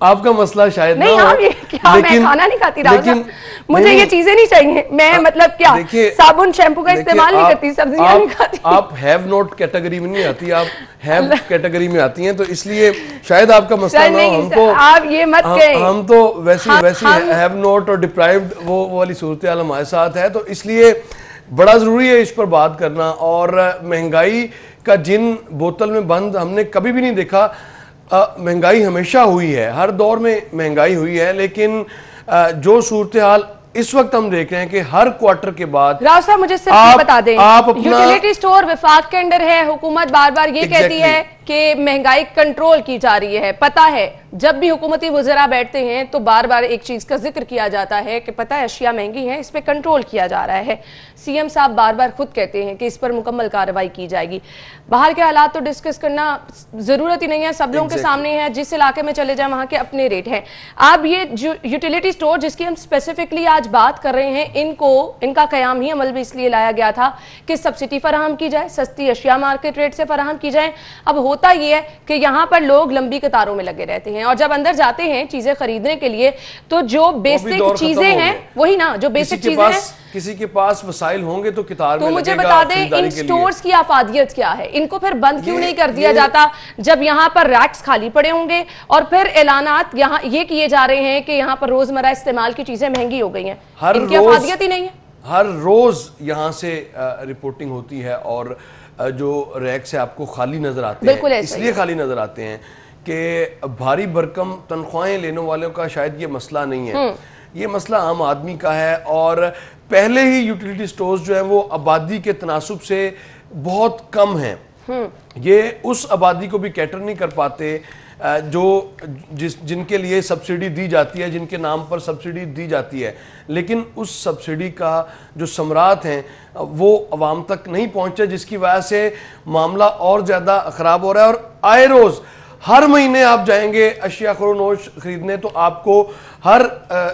آپ کا مسئلہ شاید نہیں، آپ یہ کیا، میں کھانا نہیں کھاتی راہل صاحب، مجھے یہ چیزیں نہیں چاہیے، میں مطلب کیا صابن شیمپو کا استعمال نہیں کرتی، سبزیاں نہیں کھاتی. آپ ہیو نوٹ کیٹیگری میں نہیں آتی، آپ ہیو کیٹیگری میں آتی ہیں، تو اس لیے شاید آپ کا مسئلہ نہ ہو. ہم تو آپ یہ مت کہیں، ہم تو ویسی ہیو نوٹ اور ڈپرائیوڈ وہ والی صورتحال ہمارے ساتھ ہے، تو اس لیے بڑا ضروری ہے اس پر بات کرنا. اور مہنگائی کا جن بوتل میں بند ہم نے کبھی بھی نہیں دیکھا. مہنگائی ہمیشہ ہوئی ہے، ہر دور میں مہنگائی ہوئی ہے، لیکن جو صورتحال اس وقت ہم دیکھ رہے ہیں کہ ہر کوارٹر کے بعد راؤ صاحب مجھے صرف یہ بتا دیں، یوٹیلیٹی سٹور وفاق کے اندر ہے، حکومت بار بار یہ کہتی ہے کہ مہنگائی کنٹرول کی جا رہی ہے. پتہ ہے جب بھی حکومتی وزراء بیٹھتے ہیں تو بار بار ایک چیز کا ذکر کیا جاتا ہے کہ پتہ ہے اشیاء مہنگی ہیں، اس پہ کنٹرول کیا جا رہا ہے. سی ایم صاحب بار بار خود کہتے ہیں کہ اس پر مکمل کارروائی کی جائے گی. باہر کے حالات تو ڈسکس کرنا ضرورت ہی نہیں ہے، سب لوگوں کے سامنے ہے، جس علاقے میں چلے جائیں وہاں کے اپنے ریٹ ہیں. اب یہ جو یوٹیلیٹی سٹور جس کی ہم اسپیسیفکلی آج بات کر رہے ہیں، ان کا قیام ہی عمل میں اس لیے لایا گیا تھا کہ سبسڈی فراہم کی جائے، سستی اشیاء مارکیٹ ریٹ سے فراہم کی جائیں. اب ہوتا یہ ہے کہ یہاں پر لوگ لمبی قطاروں میں لگے رہتے ہیں، اور جب اندر جاتے ہیں چیزیں خریدنے کے لیے تو جو بیسک چیزیں ہیں وہی نا، جو بیسک چیزیں ہیں، کسی کے پاس وسائل ہوں گے تو قطار میں لگے گا. تو مجھے بتا دیں ان سٹورز کی افادیت کیا ہے؟ ان کو پھر بند کیوں نہیں کر دیا جاتا جب یہاں پر ریکس خالی پڑے ہوں گے اور پھر اعلانات یہاں یہ کیے جا رہے ہیں کہ یہاں پر روزمرہ استعمال کی چیزیں مہنگی ہو گئی ہیں؟ ان کی افادیت ہی نہیں ہے. ہر روز یہاں سے رپورٹنگ ہوتی ہے اور جو ریکس ہے آپ کو خالی نظر آتے ہیں. اس لیے خالی نظر آتے ہیں کہ بھاری بھرکم تنخواہیں لینے والوں کا شاید یہ مسئلہ نہیں ہے، یہ مسئلہ عام آدمی کا ہے. اور پہلے ہی یوٹیلیٹی سٹورز جو ہیں وہ آبادی کے تناسب سے بہت کم ہیں، یہ اس آبادی کو بھی کیٹر نہیں کر پاتے جن کے لیے سبسڈی دی جاتی ہے، جن کے نام پر سبسڈی دی جاتی ہے، لیکن اس سبسڈی کا جو ثمرات ہیں وہ عوام تک نہیں پہنچے، جس کی وجہ سے معاملہ اور زیادہ خراب ہو رہا ہے. اور آئے روز ہر مہینے آپ جائیں گے اشیاء خورونوش خریدنے تو آپ کو ہر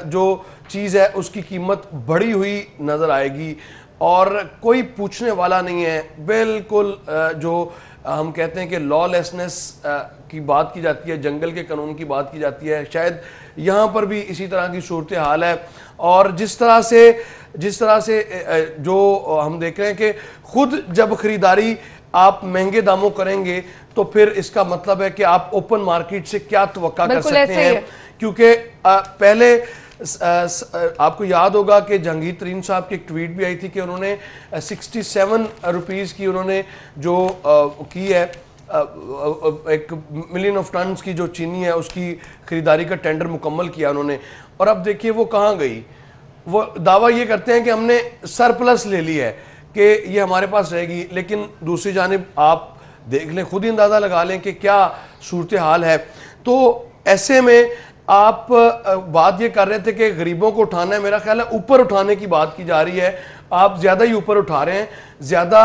جو چیز ہے اس کی قیمت بڑھی ہوئی نظر آئے گی اور کوئی پوچھنے والا نہیں ہے. بالکل جو ہم کہتے ہیں کہ لا لیسنس کی بات کی جاتی ہے، جنگل کے قانون کی بات کی جاتی ہے، شاید یہاں پر بھی اسی طرح کی صورتحال ہے. اور جس طرح سے جو ہم دیکھ رہے ہیں کہ خود جب خریداری آپ مہنگے داموں کریں گے تو پھر اس کا مطلب ہے کہ آپ اوپن مارکیٹ سے کیا توقع کر سکتے ہیں. کیونکہ پہلے آپ کو یاد ہوگا کہ جہانگیر ترین صاحب کی ایک ٹویٹ بھی آئی تھی کہ انہوں نے 67 روپیز کی انہوں نے جو کی ہے 1 ملین آف ٹنز کی جو چینی ہے اس کی خریداری کا ٹینڈر مکمل کیا انہوں نے. اور اب دیکھیے وہ کہاں گئی. وہ دعویٰ یہ کرتے ہیں کہ ہم نے سرپلس لے لی ہے کہ یہ ہمارے پاس رہے گی، لیکن دوسری جانب آپ دیکھ لیں، خود ہی اندازہ لگا لیں کہ کیا صورتحال ہے. تو ایسے میں آپ بات یہ کر رہے تھے کہ غریبوں کو اٹھانا ہے، میرا خیال ہے اوپر اٹھانے کی بات کی جا رہی ہے. آپ زیادہ ہی اوپر اٹھا رہے ہیں. زیادہ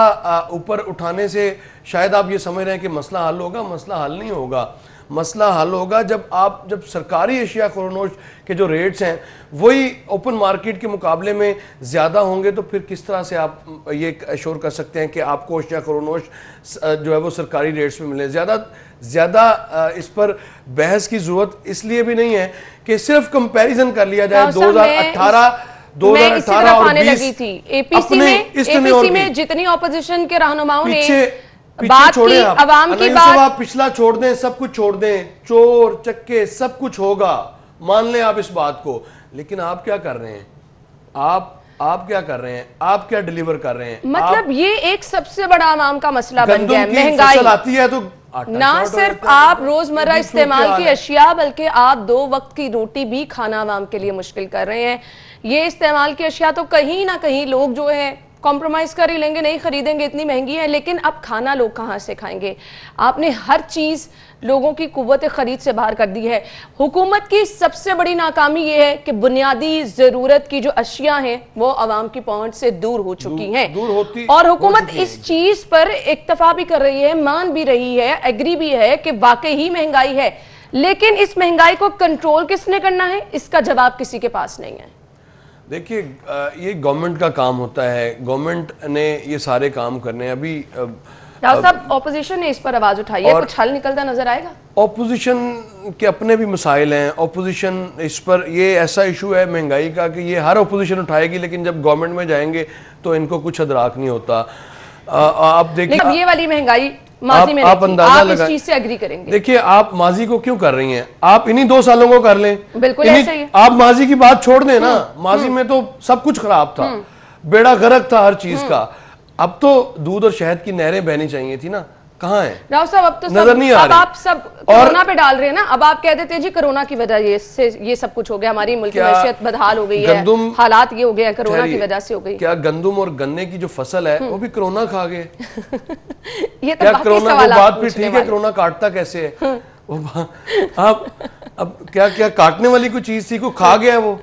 اوپر اٹھانے سے شاید آپ یہ سمجھ رہے ہیں کہ مسئلہ حل ہوگا. مسئلہ حل نہیں ہوگا. مسئلہ حل ہوگا جب سرکاری اشیاء خورونوش کے جو ریٹس ہیں وہی اوپن مارکیٹ کے مقابلے میں زیادہ ہوں گے. تو پھر کس طرح سے آپ یہ ایشور کر سکتے ہیں کہ آپ کو اشیاء خورونوش جو ہے وہ سرکاری ریٹس میں ملیں؟ زیادہ اس پر بحث کی ضرورت اس لیے بھی نہیں ہے کہ صرف کمپیریزن کر لیا جائے 2018 اور 20 اے پی سی میں جتنی اپوزیشن کے رہنماؤں نے بات کی، عوام کی بات، پچھلا چھوڑ دیں، سب کچھ چھوڑ دیں، چور چکے سب کچھ ہوگا، مان لیں آپ اس بات کو. لیکن آپ کیا کر رہے ہیں؟ آپ کیا کر رہے ہیں؟ آپ کیا ڈیلیور کر رہے ہیں؟ مطلب یہ ایک سب سے بڑا عوام کا مسئلہ بن گیا ہے. مہنگائی آتی ہے تو نہ صرف آپ روزمرہ استعمال کی اشیاء بلکہ آپ 2 وقت کی روٹی بھی کھانا عوام کے لیے مشکل کر رہے ہیں. یہ استعمال کی اشیاء تو کہیں نہ کہیں لوگ جو ہے کمپرومائز کر ہی لیں گے، نہیں خریدیں گے، اتنی مہنگی ہے. لیکن اب کھانا لوگ کہاں سے کھائیں گے؟ آپ نے ہر چیز لوگوں کی قوت خرید سے باہر کر دی ہے. حکومت کی سب سے بڑی ناکامی یہ ہے کہ بنیادی ضرورت کی جو اشیاء ہیں وہ عوام کی پہنچ سے دور ہو چکی ہیں، اور حکومت اس چیز پر اکتفا بھی کر رہی ہے، مان بھی رہی ہے، ایگری بھی ہے کہ واقعی ہی مہنگائی ہے. لیکن اس مہنگائی کو کنٹرول کس نے کرنا ہے؟ اس کا جواب کسی کے پاس نہیں ہے. دیکھیے یہ گورنمنٹ کا کام ہوتا ہے، گورنمنٹ نے یہ سارے کام کرنے ہیں. ابھی ڈاکٹر صاحب اپوزیشن نے اس پر آواز اٹھائی ہے, کچھ حل نکلتا نظر آئے گا؟ اپوزیشن کے اپنے بھی مسائل ہیں. اپوزیشن اس پر یہ ایسا ایشو ہے مہنگائی کا کہ یہ ہر اپوزیشن اٹھائے گی, لیکن جب گورنمنٹ میں جائیں گے تو ان کو کچھ ادراک نہیں ہوتا. آپ دیکھیں یہ والی مہنگائی ماضی میں آپ اندازہ لگائیں, آپ اس چیز سے اگری کریں گے؟ دیکھیے آپ ماضی کو کیوں کر رہی ہیں, آپ انہی 2 سالوں کو کر لیں. بالکل ایسا ہی ہے. آپ ماضی کی بات چھوڑ دیں نا, ماضی میں تو سب کچھ خراب تھا, بیڑا غرق تھا ہر چیز کا. اب تو دودھ اور شہد کی نہریں بہنی چاہیے تھی نا, کہاں ہیں؟ راؤ صاحب اب تو نظر نہیں آ رہی. اب آپ سب کرونا پہ ڈال رہے ہیں نا, اب آپ کہہ دیتے ہیں جی کرونا کی وجہ یہ سب کچھ ہو گیا, ہماری ملک معیشت بدحال ہو گئی ہے, حالات یہ ہو گیا, کرونا کی وجہ سے ہو گئی. کیا گندم اور گنے کی جو فصل ہے وہ بھی کرونا کھا گئے؟ یہ تو باقی کرونا وہ بات بھی ٹھیک ہے, کرونا کاٹتا کیسے ہے؟ اب کیا کیا کاٹنے والی کوئی چیز تھی, کوئی کھا گیا ہے وہ؟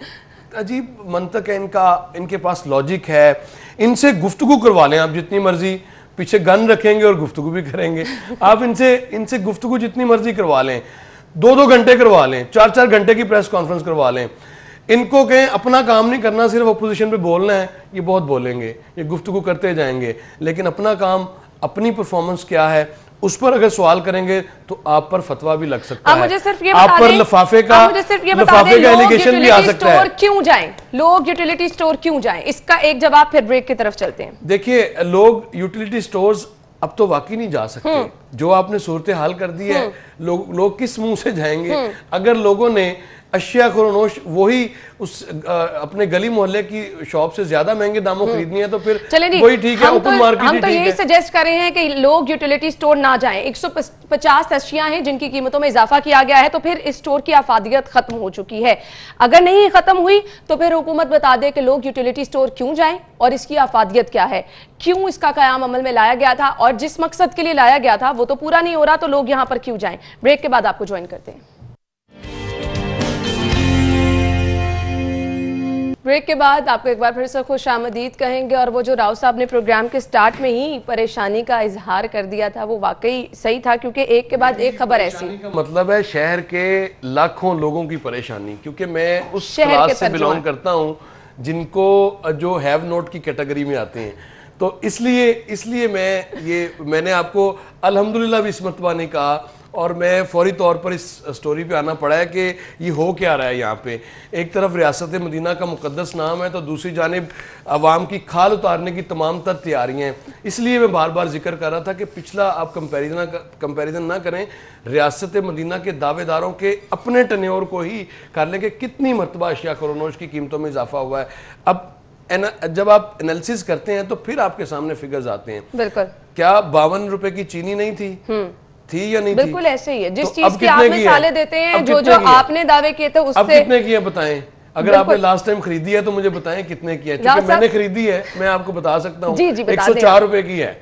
عجیب منطق ہے ان کا, ان کے پاس لاجک ہے. ان سے گفتگو کروا لیں آپ جتنی مرضی, پیچھے گن رکھیں گے اور گفتگو بھی کریں گے. آپ ان سے گفتگو جتنی مرضی کروا لیں, 2 گھنٹے کروا لیں, 4 گھنٹے کی پریس کانفرنس کروا لیں. ان کو کہیں اپنا کام نہیں کرنا, صرف اپوزیشن پہ بولنا ہے, یہ بہت بولیں گے, یہ گفتگو کرتے جائیں گے, لیکن اپنا کام, اپنی پرفارمنس کیا ہے اس پر اگر سوال کریں گے تو آپ پر فتویٰ بھی لگ سکتا ہے, آپ پر لفافے کا ایلیگیشن بھی آ سکتا ہے. کیوں جائیں لوگ یوٹیلیٹی سٹور, کیوں جائیں؟ اس کا ایک جواب پھر بریک کی طرف چلتے ہیں. دیکھیے لوگ یوٹیلیٹی سٹورز اب تو واقعی نہیں جا سکتے, جو آپ نے صورتحال کر دی ہے, لوگ کس منہ سے جائیں گے؟ اگر لوگوں نے اشیاء خورنوش وہی اپنے گلی محلے کی شاپ سے زیادہ مہنگے داموں خریدنی ہے تو پھر وہی ٹھیک ہے, اوپن مارکیٹ ہی ٹھیک ہے. ہم تو یہی سجیسٹ کر رہے ہیں کہ لوگ یوٹیلیٹی سٹور نہ جائیں. 150 اشیاء ہیں جن کی قیمتوں میں اضافہ کیا گیا ہے, تو پھر اس سٹور کی افادیت ختم ہو چکی ہے. اگر نہیں ختم ہوئی تو پھر حکومت بتا دے کہ لوگ یوٹیلیٹی سٹور کیوں جائیں اور اس کی افادیت کیا ہے, کیوں اس کا قیام عمل میں لایا گیا تھا, اور جس مقصد کے لیے لایا گیا تھا وہ تو پورا نہیں ہو رہا, تو لوگ یہاں پر کیوں جائیں. بریک کے بعد آپ کو جوائن کرتے ہیں. بریک کے بعد آپ کو ایک بار پھر سے خوش آمدید کہیں گے, اور وہ جو راؤ صاحب نے پروگرام کے سٹارٹ میں ہی پریشانی کا اظہار کر دیا تھا وہ واقعی صحیح تھا, کیونکہ ایک کے بعد ایک خبر ایسی. مطلب ہے شہر کے لاکھوں لوگوں کی پریشانی, کیونکہ میں اس کلاس سے بلونگ کرتا ہوں جن کو جو ہیو نوٹ کی کیٹیگری میں آتے ہیں, تو اس لیے میں نے آپ کو الحمدللہ بھی اس مرتبہ نہیں کہا, اور میں فوری طور پر اس سٹوری پہ آنا پڑا ہے کہ یہ ہو کیا رہا ہے یہاں پہ. ایک طرف ریاست مدینہ کا مقدس نام ہے, تو دوسری جانب عوام کی کھال اتارنے کی تمام تر تیاریاں ہیں. اس لیے میں بار بار ذکر کر رہا تھا کہ پچھلا آپ کمپیریزن نہ کریں, ریاست مدینہ کے دعوے داروں کے اپنے ٹنیور کو ہی کر لیں کہ کتنی مرتبہ اشیاء خورنوش کی قیمتوں میں اضافہ ہوا ہے. اب جب آپ انالیسس کرتے ہیں تو پھر آپ کے سامنے فگرز آتے ہیں. بالکل, کیا 52 روپے کی چینی نہیں تھی یا نہیں تھی؟ بالکل ایسے ہی ہے. جس چیز کی آپ مثالیں دیتے ہیں, جو آپ نے دعوے کیے تھے اس سے. اب کتنے کی ہے بتائیں, اگر آپ نے لاسٹ ٹائم خریدی ہے تو مجھے بتائیں کتنے کی ہے, چونکہ میں نے خریدی ہے میں آپ کو بتا سکتا ہوں. 104 روپے کی ہے,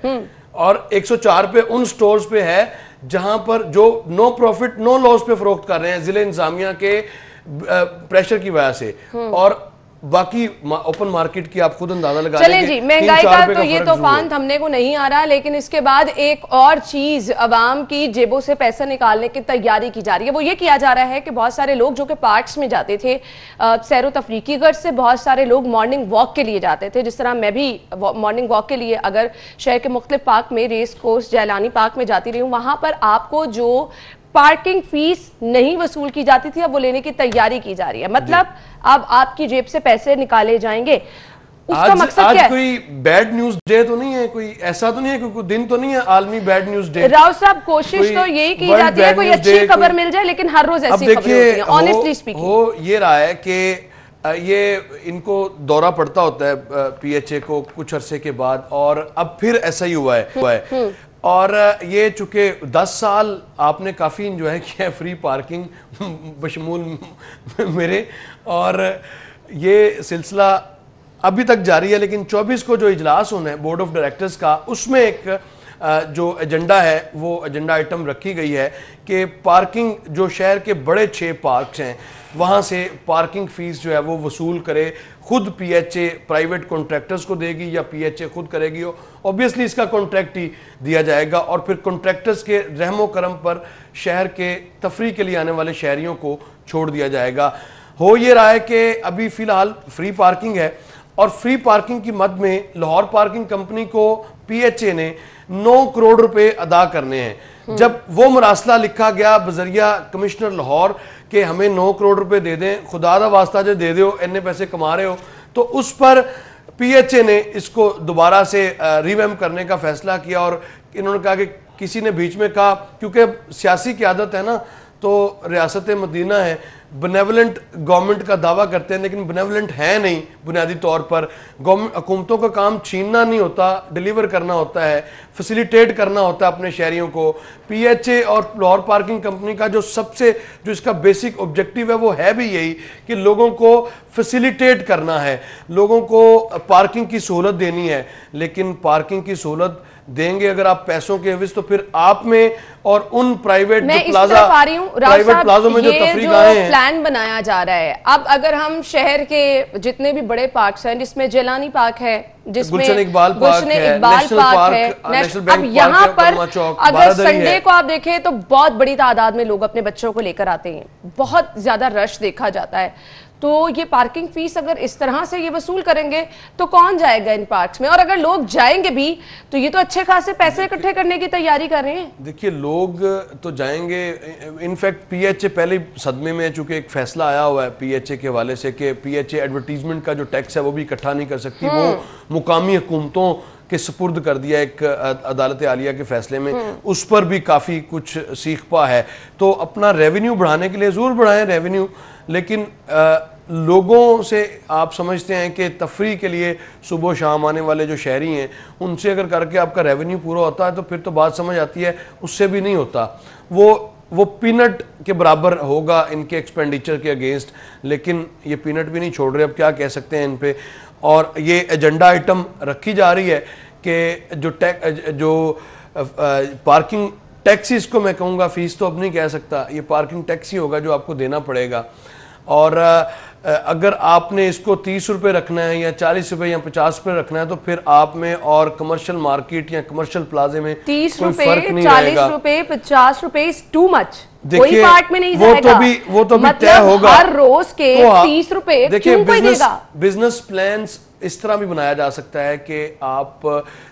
اور 104 پہ ان سٹورز پہ ہے جہاں پر جو نو پروفٹ نو لاس پہ فروخت کر رہے ہیں ضلع انتظامیہ کے پریشر کی وجہ سے, اور باقی اوپن مارکیٹ کی آپ خود اندازہ لگا لیں. چلیں جی, مہنگائی کا تو یہ طوفان تھمنے کو نہیں آ رہا, لیکن اس کے بعد ایک اور چیز عوام کی جیبوں سے پیسہ نکالنے کی تیاری کی جا رہی ہے. وہ یہ کیا جا رہا ہے کہ بہت سارے لوگ جو کہ پارکس میں جاتے تھے سیر و تفریح کی غرض سے, بہت سارے لوگ مارننگ واک کے لیے جاتے تھے, جس طرح میں بھی مارننگ واک کے لیے اگر شہر کے مختلف پارک میں, ریس کورس, جیلانی پارک میں جاتی رہی ہوں, وہاں پر آپ کو جو پارکنگ فیس نہیں وصول کی جاتی تھی اب وہ لینے کی تیاری کی جا رہی ہے. مطلب اب آپ کی جیب سے پیسے نکالے جائیں گے. اس کا مقصد کیا ہے؟ آج کوئی بیڈ نیوز ڈے تو نہیں ہے, کوئی ایسا تو نہیں ہے, کوئی دن تو نہیں ہے عالمی بیڈ نیوز ڈے. راؤ صاحب کوشش تو یہی کی جاتی ہے کوئی اچھی خبر مل جائے, لیکن ہر روز ایسی خبریں ہوتی ہیں. آنیسٹلی سپیکنگ ہو یہ رہا ہے کہ یہ ان کو دورہ پڑتا ہوتا ہے پی ایچ اے کو کچھ عرصے کے بعد, اور اب پھر ایسا ہی ہوا ہے. اور یہ چونکہ 10 سال آپ نے کافی انجوائے کیا ہے فری پارکنگ بشمول میرے, اور یہ سلسلہ ابھی تک جاری ہے, لیکن 24 کو جو اجلاس ہونا ہے بورڈ آف ڈائریکٹرز کا, اس میں ایک جو ایجنڈا ہے وہ ایجنڈا آئٹم رکھی گئی ہے کہ پارکنگ جو شہر کے بڑے 6 پارکس ہیں وہاں سے پارکنگ فیس جو ہے وہ وصول کرے, خود P H A private contractors کو دے گی یا پی ایچ اے خود کرے گی. اوبیسلی اس کا کنٹریکٹ ہی دیا جائے گا, اور پھر کنٹریکٹرز کے رحم و کرم پر شہر کے تفریح کے لیے آنے والے شہریوں کو چھوڑ دیا جائے گا. ہو یہ رہا ہے کہ ابھی فی الحال فری پارکنگ ہے, اور فری پارکنگ کی مد میں لاہور پارکنگ کمپنی کو پی ایچ اے نے 9 کروڑ روپے ادا کرنے ہیں. جب وہ مراسلہ لکھا گیا بذریعہ کمشنر لاہور کہ ہمیں 9 کروڑ روپے دے دیں, خدا دا واسطہ جو دے دیو, اتنے پیسے کما رہے ہو, تو اس پر پی ایچ اے نے اس کو دوبارہ سے ریویم کرنے کا فیصلہ کیا. اور انہوں نے کہا کہ کسی نے بیچ میں کہا, کیونکہ سیاسی قیادت ہے نا, تو ریاست مدینہ ہے, بنیولنٹ گورنمنٹ کا دعویٰ کرتے ہیں لیکن بنیولنٹ ہے نہیں. بنیادی طور پر حکومتوں کا کام چھیننا نہیں ہوتا, ڈیلیور کرنا ہوتا ہے, فیسیلیٹیٹ کرنا ہوتا ہے اپنے شہریوں کو. پی ایچ اے اور لاہور پارکنگ کمپنی کا جو اس کا بیسک آبجیکٹیو ہے وہ ہے بھی یہی کہ لوگوں کو فیسیلیٹیٹ کرنا ہے, لوگوں کو پارکنگ کی سہولت دینی ہے. لیکن پارکنگ کی سہولت دیں گے اگر آپ پیسوں کے عوض, تو پھر آپ میں اور ان پرائیویٹ پلازوں میں جو تفریح گاہیں ہیں پلان بنایا جا رہا ہے. اب اگر ہم شہر کے جتنے بھی بڑے پارکس ہیں, جس میں جیلانی پارک ہے, جس میں گلشن اقبال پارک ہے, اب یہاں پر اگر سنڈے کو آپ دیکھیں تو بہت بڑی تعداد میں لوگ اپنے بچوں کو لے کر آتے ہیں, بہت زیادہ رش دیکھا جاتا ہے. تو یہ پارکنگ فیس اگر اس طرح سے یہ وصول کریں گے تو کون جائے گا ان پارکس میں؟ اور اگر لوگ جائیں گے بھی تو یہ تو اچھے خاصے پیسے اکٹھے کرنے کی تیاری کر رہے ہیں. دیکھیے لوگ تو جائیں گے, انفیکٹ پی ایچ اے پہلے صدمے میں ہے, چونکہ ایک فیصلہ آیا ہوا ہے پی ایچ اے کے حوالے سے کہ پی ایچ اے ایڈورٹیزمنٹ کا جو ٹیکس ہے وہ بھی اکٹھا نہیں کر سکتی, وہ مقامی حکومتوں کے سپرد کر دیا ایک عدالت عالیہ کے فیصلے میں. اس پر بھی کافی کچھ سیکھ پا ہے. تو اپنا ریونیو بڑھانے کے لیے ضرور بڑھائیں ریونیو, لیکن لوگوں سے آپ سمجھتے ہیں کہ تفریح کے لیے صبح و شام آنے والے جو شہری ہیں ان سے اگر کر کے آپ کا ریونیو پورا ہوتا ہے تو پھر تو بات سمجھ آتی ہے, اس سے بھی نہیں ہوتا. وہ پینٹ کے برابر ہوگا ان کے ایکسپینڈیچر کے اگینسٹ, لیکن یہ پینٹ بھی نہیں چھوڑ رہے. اب کیا کہہ سکتے ہیں ان پہ. اور یہ ایجنڈا آئٹم رکھی جا رہی ہے کہ جو پارکنگ ٹیکسی, اس کو میں کہوں گا, فیس تو اب نہیں کہہ سکتا, یہ پارکنگ ٹیکسی ہوگا جو آپ کو دینا پڑے گا. اور اگر آپ نے اس کو 30 روپے رکھنا ہے یا 40 روپے یا 50 روپے رکھنا ہے تو پھر آپ میں اور کمرشل مارکیٹ یا کمرشل پلازے میں 30 روپے 40 روپے 50 روپے is too much. کوئی پارٹ میں نہیں جائے گا, وہ تو بھی طے ہوگا. ہر روز کے 30 روپے کیوں کوئی دے گا؟ بزنس پلانز اس طرح بھی بنایا جا سکتا ہے کہ آپ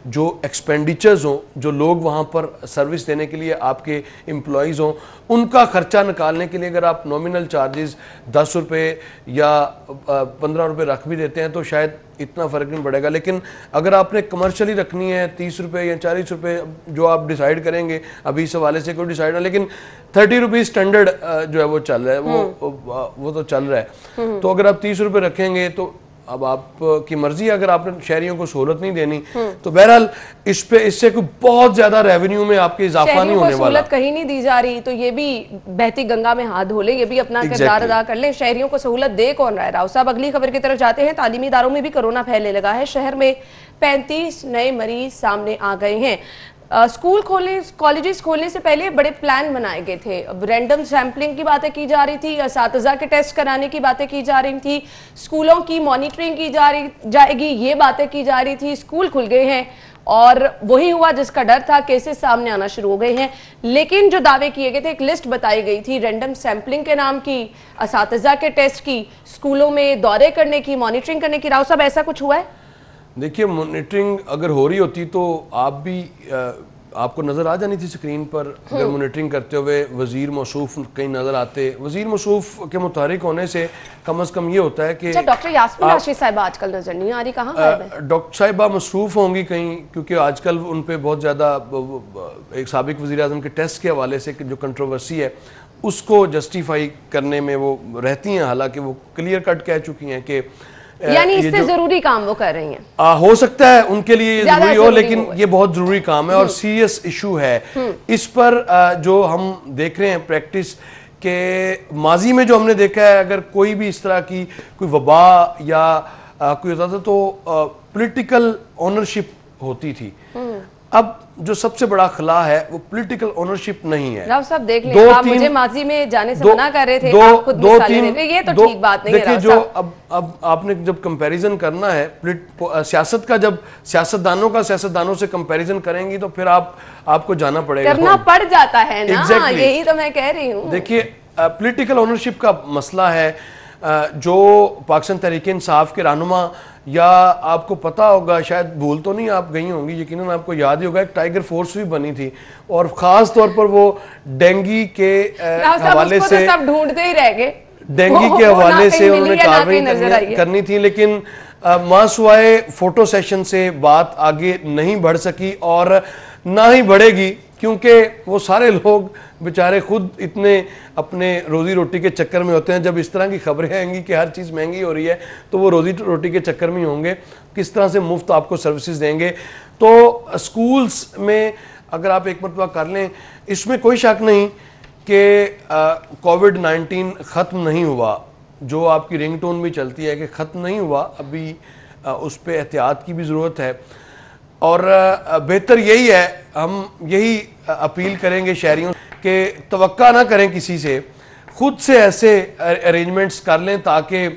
جو ایکسپینڈیچرز ہوں, جو لوگ وہاں پر سروس دینے کے لیے آپ کے امپلائیز ہوں, ان کا خرچہ نکالنے کے لیے اگر آپ نومینل چارجز 10 روپے یا 15 روپے رکھ بھی دیتے ہیں تو شاید اتنا فرق نہیں پڑے گا. لیکن اگر آپ نے کمرشلی رکھنی ہے 30 روپے یا 40 روپے جو آپ ڈیسائیڈ کریں گے, ابھی اس حوالے سے کوئی ڈیسائیڈ ہے, لیکن 30 روپیز سٹینڈرڈ جو ہے وہ چل رہا ہے, وہ تو چل رہا ہے. تو اگر آپ 30 روپے رکھیں گے تو اب آپ کی مرضی ہے, اگر آپ نے شہریوں کو سہولت نہیں دینی تو بہرحال اس سے کوئی بہت زیادہ ریونیو میں آپ کے اضافہ نہیں ہونے والا. سہولت کہیں نہیں دی جا رہی تو یہ بھی بہتی گنگا میں ہاتھ دھو لیں, یہ بھی اپنا کردار ادا کر لیں. شہریوں کو سہولت دے کون رہا ہے؟ راؤ صاحب اگلی خبر کی طرف جاتے ہیں. تعلیمی اداروں میں بھی کرونا پھیلنے لگا ہے. شہر میں 35 نئے مریض سامنے آ گئے ہیں. اسکول کالجز کھولنے سے پہلے بڑے پلان بنائے گئے تھے. رینڈم سیمپلنگ کی باتیں کی جا رہی تھی, اساتذہ کے ٹیسٹ کرانے کی باتیں کی جا رہی تھی, اسکولوں کی مانیٹرنگ کی جائے گی, یہ باتیں کی جا رہی تھی. اسکول کھل گئے ہیں اور وہی ہوا جس کا ڈر تھا, کیسز سامنے آنا شروع ہو گئے ہیں. لیکن جو دعوے کیے گئے تھے, ایک لسٹ بتائی گئی تھی رینڈم سیمپلنگ کے نام کی, اساتذہ کے ٹیسٹ کی, اسکولوں میں دورے کرنے کی, مانیٹرنگ کرنے کی. راؤ صاحب ایسا کچھ ہوا ہے؟ دیکھیے مانیٹرنگ اگر ہو رہی ہوتی تو آپ کو نظر آ جانی تھی سکرین پر. اگر مانیٹرنگ کرتے ہوئے وزیر موصوف کہیں نظر آتے. وزیر موصوف کے متحرک ہونے سے کم از کم یہ ہوتا ہے کہ ڈاکٹر یاسمین راشد صاحبہ آج کل نظر نہیں آ رہی, کہاں غائب ہے؟ ڈاکٹر صاحبہ مصروف ہوں گی کہیں, کیونکہ آج کل ان پہ بہت زیادہ ایک سابق وزیر اعظم کے ٹیسٹ کے حوالے سے جو کنٹروورسی ہے اس کو جسٹیفائی کرنے میں وہ رہتی ہیں. حالانکہ وہ کلیئر کٹ کہہ چکی ہیں کہ یعنی اس سے ضروری کام وہ کر رہی ہیں. ہو سکتا ہے ان کے لیے ضروری ہو, لیکن یہ بہت ضروری کام ہے اور سیریس ایشو ہے. اس پر جو ہم دیکھ رہے ہیں پریکٹس کہ ماضی میں جو ہم نے دیکھا ہے, اگر کوئی بھی اس طرح کی کوئی وبا یا کوئی ہوتا تھا تو پولیٹیکل اونرشپ ہوتی تھی. اب جو سب سے بڑا خلا ہے وہ پولیٹیکل اونرشپ نہیں ہے. راؤ صاحب دیکھ لیں, آپ مجھے ماضی میں جانے سے منع کر رہے تھے, آپ خود مثالیں دے رہے ہیں, یہ تو ٹھیک بات نہیں ہے. دیکھیں جو اب آپ نے جب کمپیریزن کرنا ہے سیاست کا, جب سیاستدانوں سے کمپیریزن کریں گی تو پھر آپ کو جانا پڑے گا, کرنا پڑ جاتا ہے نا, یہی تو میں کہہ رہی ہوں. دیکھیے پولیٹیکل اونرشپ کا مسئلہ ہے. جو پاکستان تحریک انصاف کے رہنما، یا آپ کو پتہ ہوگا، شاید بھول تو نہیں آپ گئی ہوں گی، یقیناً آپ کو یاد ہی ہوگا، ایک ٹائیگر فورس بھی بنی تھی، اور خاص طور پر وہ ڈینگی کے حوالے سے سب ڈھونڈتے ہی رہ گئے، ڈینگی کے حوالے سے انہوں نے کارروائی کرنی تھی، لیکن ماں سوائے فوٹو سیشن سے بات آگے نہیں بڑھ سکی اور نہ ہی بڑھے گی، کیونکہ وہ سارے لوگ بیچارے خود اتنے اپنے روزی روٹی کے چکر میں ہوتے ہیں. جب اس طرح کی خبریں آئیں گی کہ ہر چیز مہنگی ہو رہی ہے تو وہ روزی روٹی کے چکر میں ہوں گے، کس طرح سے مفت آپ کو سروسز دیں گے. تو اسکولز میں اگر آپ ایک مرتبہ کر لیں، اس میں کوئی شک نہیں کہ کووڈ-19 ختم نہیں ہوا. جو آپ کی رنگ ٹون بھی چلتی ہے کہ ختم نہیں ہوا، ابھی اس پہ احتیاط کی بھی ضرورت ہے. اور بہتر یہی ہے، ہم یہی اپیل کریں گے شہریوں کہ توقع نہ کریں کسی سے، خود سے ایسے ارینجمنٹس کر لیں تاکہ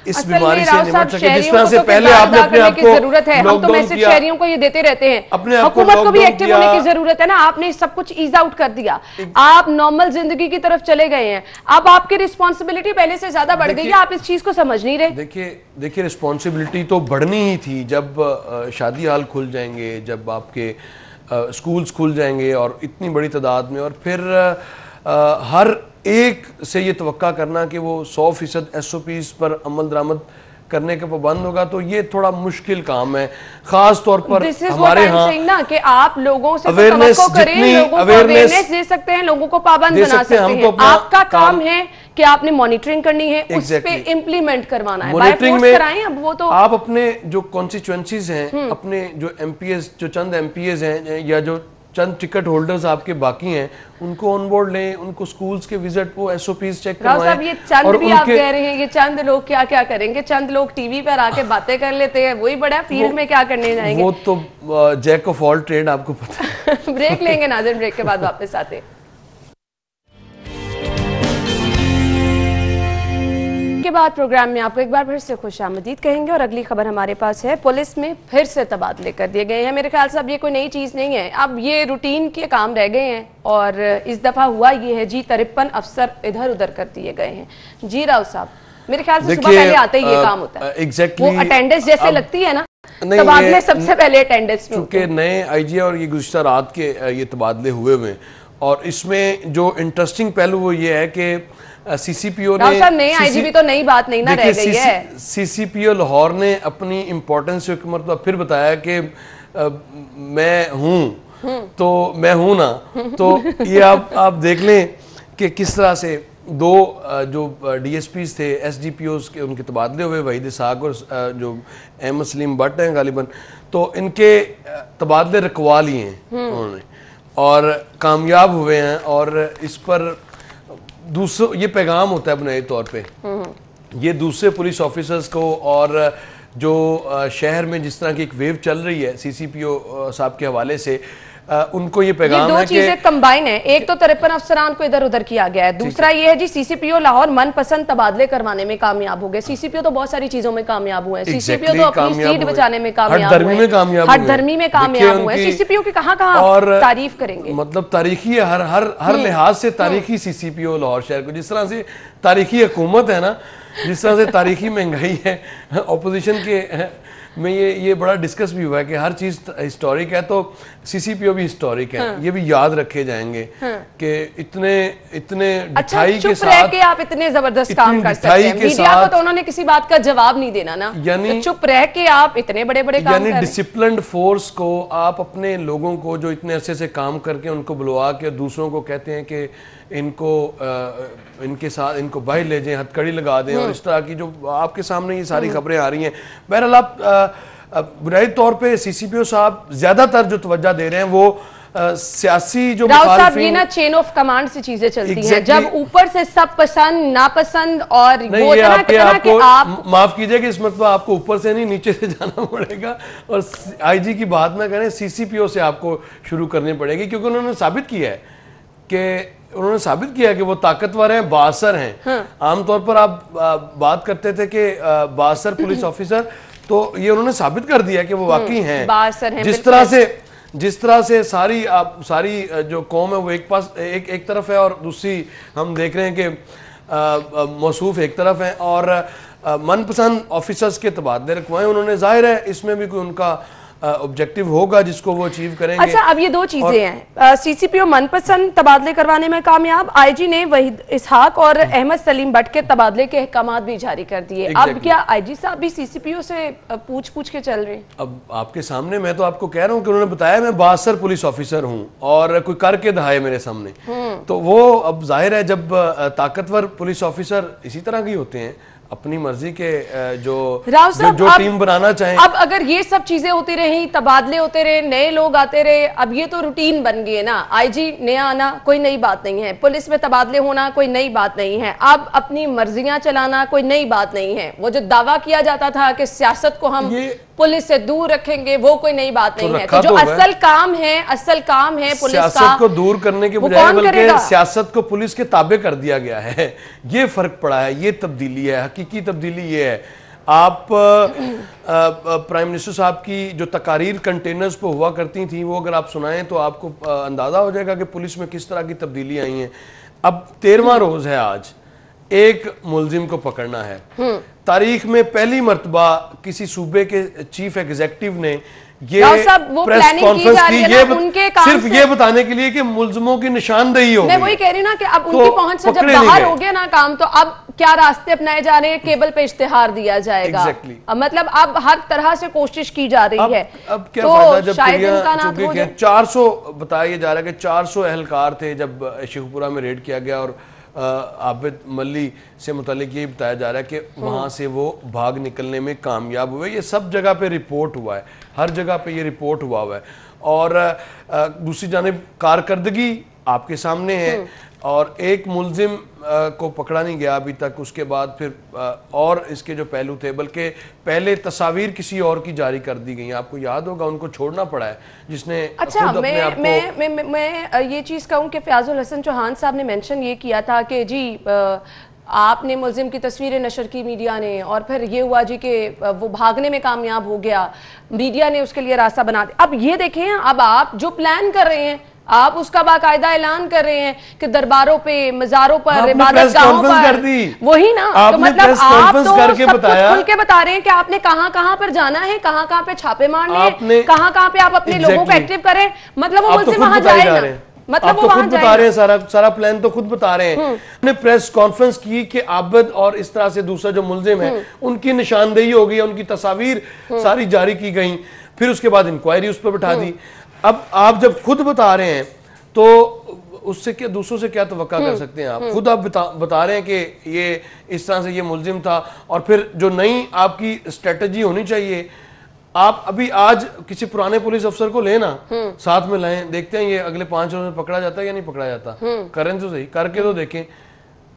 اس بیماری سے نمٹ سکے. جس طرح سے پہلے آپ نے اپنے آپ کو ہم تو میسج شہریوں کو یہ دیتے رہتے ہیں، حکومت کو بھی ایکٹیو ہونے کی ضرورت ہے نا. آپ نے سب کچھ ایز آؤٹ کر دیا، آپ نارمل زندگی کی طرف چلے گئے ہیں، اب آپ کی رسپانسبلٹی پہلے سے زیادہ بڑھ گئی ہے، آپ اس چیز کو سمجھ نہیں رہے. دیکھیے رسپانسبلٹی تو بڑھنی ہی تھی. جب شادی ہال کھل جائیں گے، جب آپ کے سکولز کھل جائیں گے اور اتنی بڑی تعداد میں، اور پھر ہر ایک سے یہ توقع کرنا کہ وہ 100% SOPs پر عمل درآمد کرنے کا پابند ہوگا، تو یہ تھوڑا مشکل کام ہے. خاص طور پر ہمارے ہاں کہ آپ لوگوں سے توقع کریں، لوگوں کو اویئرنیس دے سکتے ہیں، لوگوں کو پابند بنا سکتے ہیں. آپ کا کام ہے کہ آپ نے مانیٹرنگ کرنی ہے، اس پہ امپلیمنٹ کروانا ہے. مانیٹرنگ میں آپ اپنے جو کانسٹیچوئنسیز ہیں، اپنے جو MPs، جو چند MPs ہیں یا جو چند ٹکٹ ہولڈرز آپ کے باقی ہیں، ان کو آن بورڈ لیں، ان کو سکولز کے وزٹ پہ SOPs چیک کروائیں. صاحب یہ چند بھی آپ کہہ رہے ہیں، یہ چند لوگ کیا کیا کریں گے؟ چند لوگ ٹی وی پر آ کے باتیں کر لیتے ہیں، وہی بڑا فیلڈ میں کیا کرنے جائیں گے؟ وہ تو جیک آف آل ٹریڈ، آپ کو پتہ ہے. بریک لیں گے ناظرین، بریک کے بعد واپس آتے. کے بعد پروگرام میں آپ کو ایک بار پھر سے خوش آمدید کہیں گے، اور اگلی خبر ہمارے پاس ہے، پولیس میں پھر سے تبادلے کر دیے گئے ہیں. میرے خیال سے اب یہ کوئی نئی چیز نہیں ہے، اب یہ روٹین کے کام رہ گئے ہیں، اور اس دفعہ ہوا یہ ہے جی 53 افسر ادھر ادھر کر دیے گئے ہیں. جی راؤ صاحب، میرے خیال سے صبح پہلے آتے ہی یہ کام ہوتا ہے، وہ اٹینڈنس جیسے لگتی ہے نا، تبادلے سب سے پہلے اٹینڈنس میں. چونکہ نئے IG اور یہ گزشتہ رات کے یہ تبادلے ہوئے ہوئے، اور اس میں جو انٹرسٹنگ پہلو وہ یہ ہے کہ CCPO نے نئے IGP تو نئی بات نہیں نہ رہ گئی ہے. CCPO لاہور نے اپنی امپورٹنس ایک مرتبہ پھر بتایا کہ میں ہوں تو میں ہوں نا. تو یہ آپ دیکھ لیں کہ کس طرح سے دو جو DSPs تھے، SDPOs کے، ان کے تبادلے ہوئے، وحید اسحاق اور جو احمد سلیم بٹ ہیں غالباً، تو ان کے تبادلے رکھوا لیے ہیں انہوں نے اور کامیاب ہوئے ہیں. اور اس پر یہ پیغام ہوتا ہے بنیادی طور پہ، یہ دوسرے پولیس آفیسرز کو، اور جو شہر میں جس طرح کی ایک ویو چل رہی ہے CCPO صاحب کے حوالے سے، ان کو یہ پیغام ہے کہ یہ دو چیزیں کمبائن ہیں. ایک تو 53 افسران کو ادھر ادھر کیا گیا ہے، دوسرا یہ ہے جی CCPO لاہور من پسند تبادلے کروانے میں کامیاب ہو گئے. CCPO تو بہت ساری چیزوں میں کامیاب ہوئے ہیں، CCPO تو اپنی سیٹ بچانے میں کامیاب ہوئے ہیں، ہر دھرمی میں کامیاب ہوئے ہیں. CCPO کی کہاں کہاں تعریف کریں گے، مطلب تاریخی ہے، ہر لحاظ سے تاریخی CCPO لاہور شہر کو. جس طرح سے تاریخی حکومت ہے نا، جس طرح سے تاریخی مہنگائی ہے، اپوزیشن کے میں یہ بڑا ڈسکس بھی ہوا ہے کہ ہر چیز ہسٹورک ہے، تو CCPO بھی ہسٹورک ہے. یہ بھی یاد رکھے جائیں گے کہ اتنے ڈٹھائی کے ساتھ، چپ رہ کے آپ اتنے زبردست کام کر سکتے ہیں. میڈیا کو تو انہوں نے کسی بات کا جواب نہیں دینا نا، یعنی چپ رہ کے آپ اتنے بڑے بڑے کام کر رہے ہیں. یعنی ڈسپلنڈ فورس کو آپ اپنے لوگوں کو جو اتنے عرصے سے کام کر کے ان کو بلوا کے دوسروں کو کہتے ہیں کہ ان کے ساتھ ان کو باہر لے جائیں، ہتھ کڑی لگا دیں، اور اس طرح کی جو آپ کے سامنے یہ ساری خبریں آ رہی ہیں. بہرحال آپ بنیادی طور پہ CCPO صاحب زیادہ تر جو توجہ دے رہے ہیں وہ سیاسی جو صاحب یہ نا چین آف کمانڈ سے چیزیں چلتی ہیں، جب اوپر سے سب پسند ناپسند، اور وہ طرح کہ آپ معاف کیجئے کہ اس مرتبہ آپ کو اوپر سے نہیں نیچے سے جانا پڑے گا، اور IG کی بات نہ کریں، CCPO سے آپ کو شروع کرنی پڑے گی، کیونکہ انہوں نے ثابت کیا ہے کہ وہ طاقتور ہیں، بااثر ہیں. عام طور پر آپ بات کرتے تھے کہ بااثر پولیس آفیسر، تو یہ انہوں نے ثابت کر دیا کہ وہ واقعی ہیں بااثر ہیں. جس طرح سے ساری جو قوم ہے وہ ایک طرف ہے، اور دوسری ہم دیکھ رہے ہیں کہ موصوف ایک طرف ہیں اور من پسند آفیسرز کے تبادلے رکھوائے انہوں نے. ظاہر ہے اس میں بھی کوئی ان کا آبجیکٹیو ہوگا جس کو وہ اچیو کریں گے. اچھا اب یہ دو چیزیں ہیں, سی سی پی او من پسند تبادلے کروانے میں کامیاب, آئی جی نے وحید اسحاق اور احمد سلیم بٹ کے تبادلے کے احکامات بھی جاری کر دیے. اب کیا آئی جی صاحب بھی سی سی پی او سے پوچھ کے چل رہے ہیں؟ اب آپ کے سامنے میں تو آپ کو کہہ رہا ہوں کہ انہوں نے بتایا میں 62 پولیس آفیسر ہوں اور کوئی کر کے دہائے میرے سامنے, تو وہ اب ظاہر ہے جب طاقتور پولیس آفیسر اسی طرح کی ہوتے ہیں اپنی مرضی کے جو ٹیم بنانا چاہیں. اب اگر یہ سب چیزیں ہوتی رہیں, تبادلے ہوتے رہے, نئے لوگ آتے رہے, اب یہ تو روٹین بن گئی ہے نا. آئی جی نیا آنا کوئی نئی بات نہیں ہے, پولیس میں تبادلے ہونا کوئی نئی بات نہیں ہے, اب اپنی مرضیاں چلانا کوئی نئی بات نہیں ہے. وہ جو دعویٰ کیا جاتا تھا کہ سیاست کو ہم پولیس سے دور رکھیں گے وہ کوئی نئی بات نہیں ہے. تو جو اصل کام ہے پولیس کا, سیاست کو دور کرنے کے بجائے بلکہ سیاست کو پولیس کے تابع کر دیا گیا ہے. یہ فرق پڑا ہے, یہ تبدیلی ہے, حقیقی تبدیلی یہ ہے. آپ پرائم منسٹر صاحب کی جو تقاریر کنٹینرز پہ ہوا کرتی تھیں وہ اگر آپ سنائیں تو آپ کو اندازہ ہو جائے گا کہ پولیس میں کس طرح کی تبدیلی آئی ہیں. اب 13واں روز ہے آج, ایک ملزم کو پکڑنا ہے. تاریخ میں پہلی مرتبہ کسی صوبے کے چیف ایگزیکٹیو نے یہ پریس کانفرنس کی صرف یہ بتانے کے لیے کہ ملزموں کی نشاندہی ہوگی. میں وہی کہہ رہی ہوں نا کہ اب ان کی پہنچ سے جب باہر ہو گیا نا کام, تو اب کیا راستے اپنائے جا رہے ہیں, کیبل پہ اشتہار دیا جائے گا, مطلب اب ہر طرح سے کوشش کی جا رہی ہے. اب کیا فائدہ جب چونکہ 400 بتایا جا رہا ہے کہ 400 اہلکار تھے جب شیخ پورہ میں ریڈ کیا گیا, اور عابد ملی سے متعلق یہ بتایا جا رہا ہے کہ وہاں سے وہ بھاگ نکلنے میں کامیاب ہوئے. یہ سب جگہ پہ رپورٹ ہوا ہے, ہر جگہ پہ یہ رپورٹ ہوا ہے. اور دوسری جانب کارکردگی آپ کے سامنے ہے, اور ایک ملزم کو پکڑا نہیں گیا ابھی تک. اس کے بعد پھر اور اس کے جو پہلو تھے, بلکہ پہلے تصاویر کسی اور کی جاری کر دی گئی. آپ کو یاد ہوگا ان کو چھوڑنا پڑا ہے جس نے اچھا میں یہ چیز کہوں کہ فیاض الحسن چوہان صاحب نے مینشن یہ کیا تھا کہ جی آپ نے ملزم کی تصویریں نشر کی میڈیا نے, اور پھر یہ ہوا جی کہ وہ بھاگنے میں کامیاب ہو گیا, میڈیا نے اس کے لیے راستہ بنا دیا. اب یہ دیکھیں اب آپ جو پلان کر رہے ہیں آپ اس کا باقاعدہ اعلان کر رہے ہیں کہ درباروں پہ, مزاروں پر, عبادت گاہوں پر, وہی نا, تو مطلب آپ تو سب کچھ کھل کے بتا رہے ہیں کہ آپ نے کہاں کہاں پر جانا ہے, کہاں کہاں پہ چھاپے مارنے ہیں, کہاں کہاں پہ آپ اپنے لوگوں کو ایکٹیو کریں. مطلب وہ ملزم وہاں جائے نا, آپ تو خود بتا رہے ہیں, سارا پلان تو خود بتا رہے ہیں. نے پریس کانفرنس کی کہ عابد اور اس طرح سے دوسرا جو ملزم ہے ان کی نشاندہی ہو گئی, ان کی تصاویر ساری جاری کی گئیں, پھر اس کے بعد انکوائری اس پہ بٹھا دی. اب آپ جب خود بتا رہے ہیں تو اس سے کیا دوسروں سے کیا توقع کر سکتے ہیں؟ آپ خود آپ بتا رہے ہیں کہ یہ اس طرح سے یہ ملزم تھا, اور پھر جو نئی آپ کی اسٹریٹجی ہونی چاہیے, آپ ابھی آج کسی پرانے پولیس افسر کو لیں نا, ساتھ میں لائیں, دیکھتے ہیں یہ اگلے 5 روز میں پکڑا جاتا ہے یا نہیں پکڑا جاتا. کریں تو صحیح, کر کے تو دیکھیں,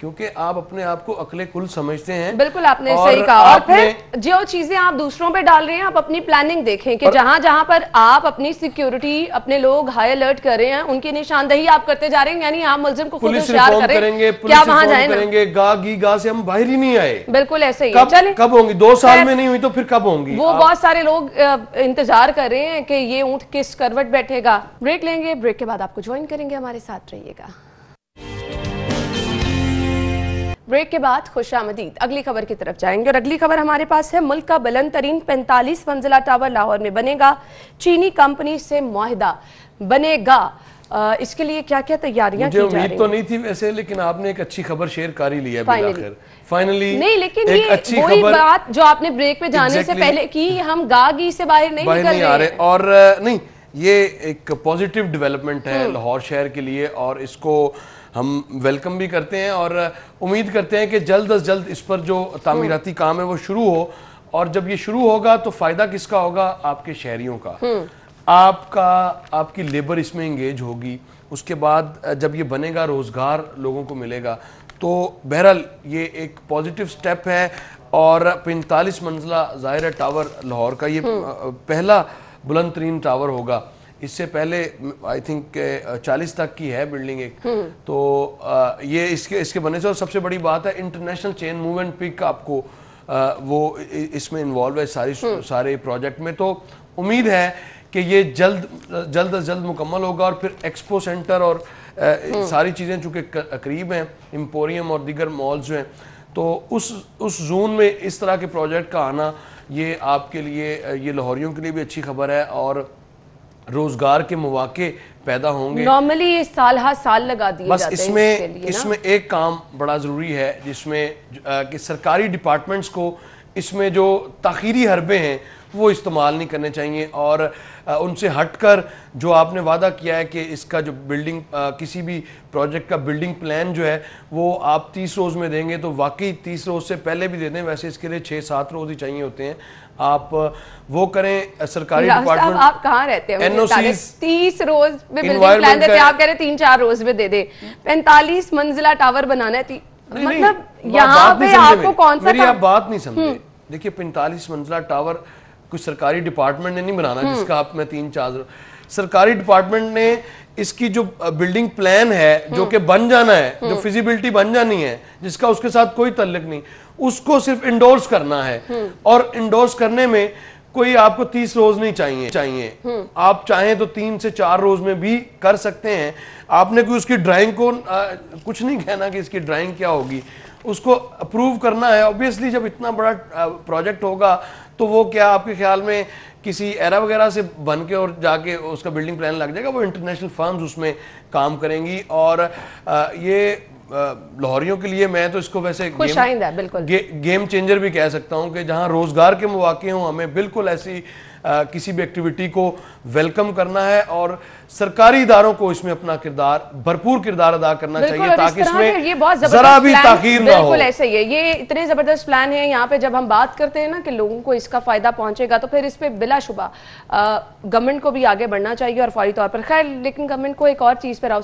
کیونکہ آپ اپنے آپ کو عقل کل سمجھتے ہیں. بالکل آپ نے صحیح کہا. اور پھر جو چیزیں آپ دوسروں پہ ڈال رہے ہیں, آپ اپنی پلاننگ دیکھیں کہ جہاں جہاں پر آپ اپنی سیکیورٹی, اپنے لوگ ہائی الرٹ کر رہے ہیں, ان کی نشاندہی آپ کرتے جا رہے ہیں. یعنی آپ ملزم کو خود ہوشیار کریں, کیا وہاں جائیں نا, گا گی گا سے ہم باہر ہی نہیں آئے. بالکل ایسے ہی. چلیں کب ہوں گی, 2 سال میں نہیں ہوئی تو پھر کب ہوں گی. وہ بہت سارے لوگ انتظار کر رہے ہیں کہ یہ اونٹ کس کروٹ بیٹھے گا. بریک لیں گے, بریک کے بعد آپ کو جوائن کریں گے, ہمارے ساتھ رہیے گا. بریک کے بعد خوش آمدید. اگلی خبر کی طرف جائیں گے, اور اگلی خبر ہمارے پاس ہے. ملک کا بلند ترین 45 منزلہ ٹاور لاہور میں بنے گا, چینی کمپنی سے معاہدہ بنے گا. اس کے لیے کیا کیا تیاریاں کی جا رہی ہیں؟ مجھے امید تو نہیں تھی ویسے, لیکن آپ نے ایک اچھی خبر شیئر کر ہی لی ہے بالآخر فائنلی. نہیں لیکن یہ وہی بات جو آپ نے بریک پہ جانے سے پہلے کی, ہم گاگی سے باہر نہیں نکل رہے ہیں. اور نہیں, یہ ایک پازیٹیو ڈیولپمنٹ ہے لاہور شہر کے لیے, اور اس کو ہم ویلکم بھی کرتے ہیں, اور امید کرتے ہیں کہ جلد از جلد اس پر جو تعمیراتی کام ہے وہ شروع ہو. اور جب یہ شروع ہوگا تو فائدہ کس کا ہوگا؟ آپ کے شہریوں کا. آپ کی لیبر اس میں انگیج ہوگی. اس کے بعد جب یہ بنے گا روزگار لوگوں کو ملے گا. تو بہرحال یہ ایک پازیٹیو سٹیپ ہے, اور 45 منزلہ ظاہر ٹاور لاہور کا یہ پہلا بلند ترین ٹاور ہوگا. اس سے پہلے آئی تھنک 40 تک کی ہے بلڈنگ ایک. تو یہ اس کے بنے سے, اور سب سے بڑی بات ہے international chain move and pick آپ کو وہ اس میں انوالو ہے سارے پروجیکٹ میں. تو امید ہے کہ یہ جلد از جلد مکمل ہوگا, اور پھر ایکسپو سینٹر اور ساری چیزیں چونکہ قریب ہیں، ایمپوریم اور دیگر مالز جو ہیں، تو اس زون میں اس طرح کے پروجیکٹ کا آنا یہ آپ کے لیے، یہ لاہوریوں کے لیے بھی اچھی خبر ہے، اور روزگار کے مواقع پیدا ہوں گے۔ نارملی یہ سال ہر سال لگا دیے جاتے ہیں۔ بس اس میں ایک کام بڑا ضروری ہے جس میں کہ سرکاری ڈپارٹمنٹس کو اس میں جو تاخیری حربے ہیں وہ استعمال نہیں کرنے چاہیے، اور ان سے ہٹ کر جو آپ نے وعدہ کیا ہے کہ اس کا جو بلڈنگ، کسی بھی پروجیکٹ کا بلڈنگ پلان جو ہے وہ آپ 30 روز میں دیں گے، تو واقعی 30 روز سے پہلے بھی دے دیں، ویسے اس کے لیے 6-7 روز ہی چاہیے ہوتے ہیں، آپ وہ کریں۔ سرکاری ڈپارٹمنٹ، آپ کہاں رہتے ہیں؟ 30 روز میں بلڈنگ پلان دیتے ہیں، آپ کہہ رہے 3-4 روز میں دے دیں۔ 45 منزلہ ٹاور بنانا ہے، مطلب یہاں پہ آپ کو کون سا؟ میری آپ بات نہیں سمجھے، دیکھیے 45 منزلہ ٹاور کوئی سرکاری ڈپارٹمنٹ نے نہیں بنانا جس کا آپ میں 3-4، سرکاری ڈپارٹمنٹ نے اس کی جو بلڈنگ پلان ہے جو کہ بن جانا ہے، جو فیزیبلٹی بن جانی ہے، جس کا اس کے ساتھ کوئی تعلق نہیں، اس کو صرف انڈورس کرنا ہے، اور انڈورس کرنے میں کوئی آپ کو 30 روز نہیں چاہیے، آپ چاہیں تو 3 سے 4 روز میں بھی کر سکتے ہیں۔ آپ نے کوئی اس کی ڈرائنگ کو کچھ نہیں کہنا کہ اس کی ڈرائنگ کیا ہوگی، اس کو اپروو کرنا ہے۔ اوبیسلی جب اتنا بڑا پروجیکٹ ہوگا تو وہ کیا آپ کے خیال میں کسی ایرا وغیرہ سے بن کے اور جا کے اس کا بلڈنگ پلان لگ جائے گا؟ وہ انٹرنیشنل فرمز اس میں کام کریں گی، اور یہ لاہوریوں کے لیے میں تو اس کو ویسے گیم چینجر بھی کہہ سکتا ہوں کہ جہاں روزگار کے مواقع ہوں، ہمیں بالکل ایسی کسی بھی ایکٹیویٹی کو ویلکم کرنا ہے، اور سرکاری اداروں کو اس میں اپنا کردار، بھرپور کردار ادا کرنا چاہیے تاکہ اس میں ذرا بھی تاخیر نہ ہو۔ بالکل ایسے ہی ہے، یہ اتنے زبردست پلان ہیں یہاں پہ، جب ہم بات کرتے ہیں نا کہ لوگوں کو اس کا فائدہ پہنچے گا تو پھر اس پہ بلا شبہ گورنمنٹ کو بھی آگے بڑھنا چاہیے اور فوری طور پر۔ خیر لیکن گورنمنٹ کو ایک اور چیز پر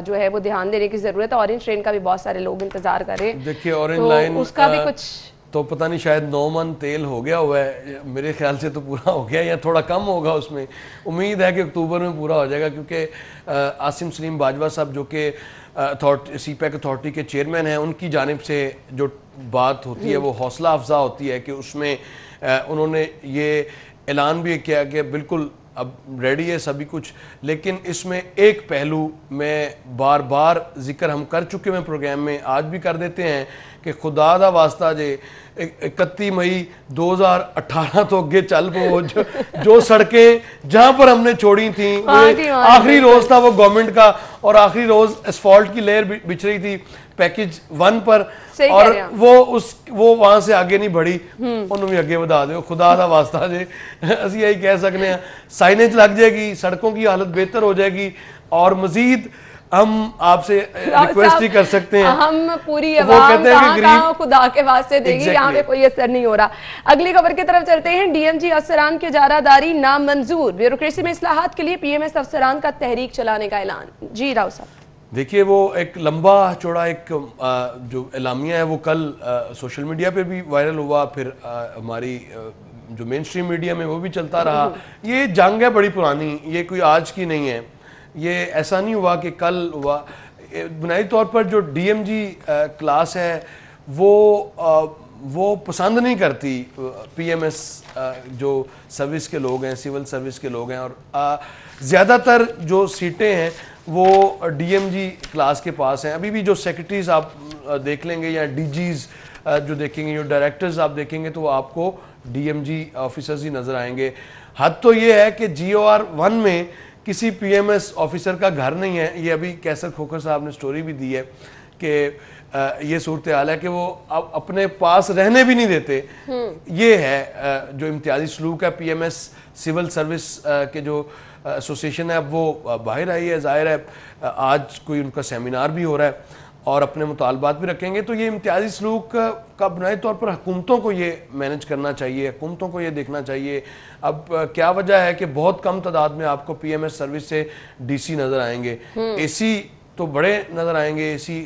جو ہے وہ دھیان دینے کی ضرورت ہے، اورنج ٹرین کا بھی بہت سارے لوگ انتظار کر رہے ہیں، دیکھیے اورنج لائن اس کا بھی کچھ تو پتہ نہیں، شاید 9 من تیل ہو گیا ہوا ہے، میرے خیال سے تو پورا ہو گیا یا تھوڑا کم ہوگا، اس میں امید ہے کہ اکتوبر میں پورا ہو جائے گا، کیونکہ عاصم سلیم باجوہ صاحب جو کہ سی پیک اتھارٹی کے چیئرمین ہیں، ان کی جانب سے جو بات ہوتی ہے وہ حوصلہ افزا ہوتی ہے کہ اس میں انہوں نے یہ اعلان بھی کیا کہ بالکل اب ریڈی ہے سبھی کچھ، لیکن اس میں ایک پہلو میں بار بار ذکر ہم کر چکے ہیں پروگرام میں، آج بھی کر دیتے ہیں کہ خدا دا واسطہ جے 31 مئی 2018 تو اگے چل پو، جو سڑکیں جہاں پر ہم نے چھوڑی تھیں آخری روز تھا وہ گورنمنٹ کا، اور آخری روز اسفالٹ کی لیئر بچھ رہی تھی پیکیج 1 پر، اور وہ وہاں سے آگے نہیں بڑھی، انہوں بھی آگے بدا دے خدا دا واسطہ جے، اسی یہی کہہ سکنے ہیں، سائنیج لگ جائے گی، سڑکوں کی حالت بہتر ہو جائے گی، اور مزید ہم آپ سے ریکویسٹ ہی کر سکتے ہیں، ہم پوری عوام کہاں خدا کے واسطے دے گی، یہاں پہ کوئی اثر نہیں ہو رہا۔ اگلی خبر کی طرف چلتے ہیں۔ ڈی ایم جی افسران کی اجارہ داری نامنظور، بیوروکریسی میں اصلاحات کے لیے پی ایم ایس افسران کا تحریک چلانے کا اعلان۔ جی راؤ صاحب، دیکھیے وہ ایک لمبا چوڑا ایک جو اعلامیہ ہے وہ کل سوشل میڈیا پہ بھی وائرل ہوا، پھر ہماری جو مین سٹریم میڈیا میں وہ بھی چلتا رہا۔ یہ جنگ ہے بڑی پرانی، یہ کوئی آج کی نہیں ہے، یہ ایسا نہیں ہوا کہ کل ہوا۔ بنیادی طور پر جو ڈی ایم جی کلاس ہے وہ پسند نہیں کرتی پی ایم ایس جو سروس کے لوگ ہیں، سول سروس کے لوگ ہیں، اور زیادہ تر جو سیٹیں ہیں وہ ڈی ایم جی کلاس کے پاس ہیں۔ ابھی بھی جو سیکرٹریز آپ دیکھ لیں گے یا ڈی جیز جو دیکھیں گے، جو ڈائریکٹرز آپ دیکھیں گے، تو وہ آپ کو ڈی ایم جی آفیسرز ہی نظر آئیں گے۔ حد تو یہ ہے کہ جی او آر 1 میں کسی پی ایم ایس آفیسر کا گھر نہیں ہے۔ یہ ابھی کیسر کھوکھر صاحب نے سٹوری بھی دی ہے کہ یہ صورتحال ہے کہ وہ اپنے پاس رہنے بھی نہیں دیتے۔ یہ ہے جو امتیازی سلوک ہے P M S civil service کے جو ایسوسیشن ہے، اب وہ باہر آئی ہے، ظاہر ہے آج کوئی ان کا سیمینار بھی ہو رہا ہے اور اپنے مطالبات بھی رکھیں گے۔ تو یہ امتیازی سلوک کا بنیادی طور پر حکومتوں کو یہ مینج کرنا چاہیے، حکومتوں کو یہ دیکھنا چاہیے۔ اب کیا وجہ ہے کہ بہت کم تعداد میں آپ کو پی ایم ایس سروس سے ڈی سی نظر آئیں گے، اے سی تو بڑے نظر آئیں گے، اے سی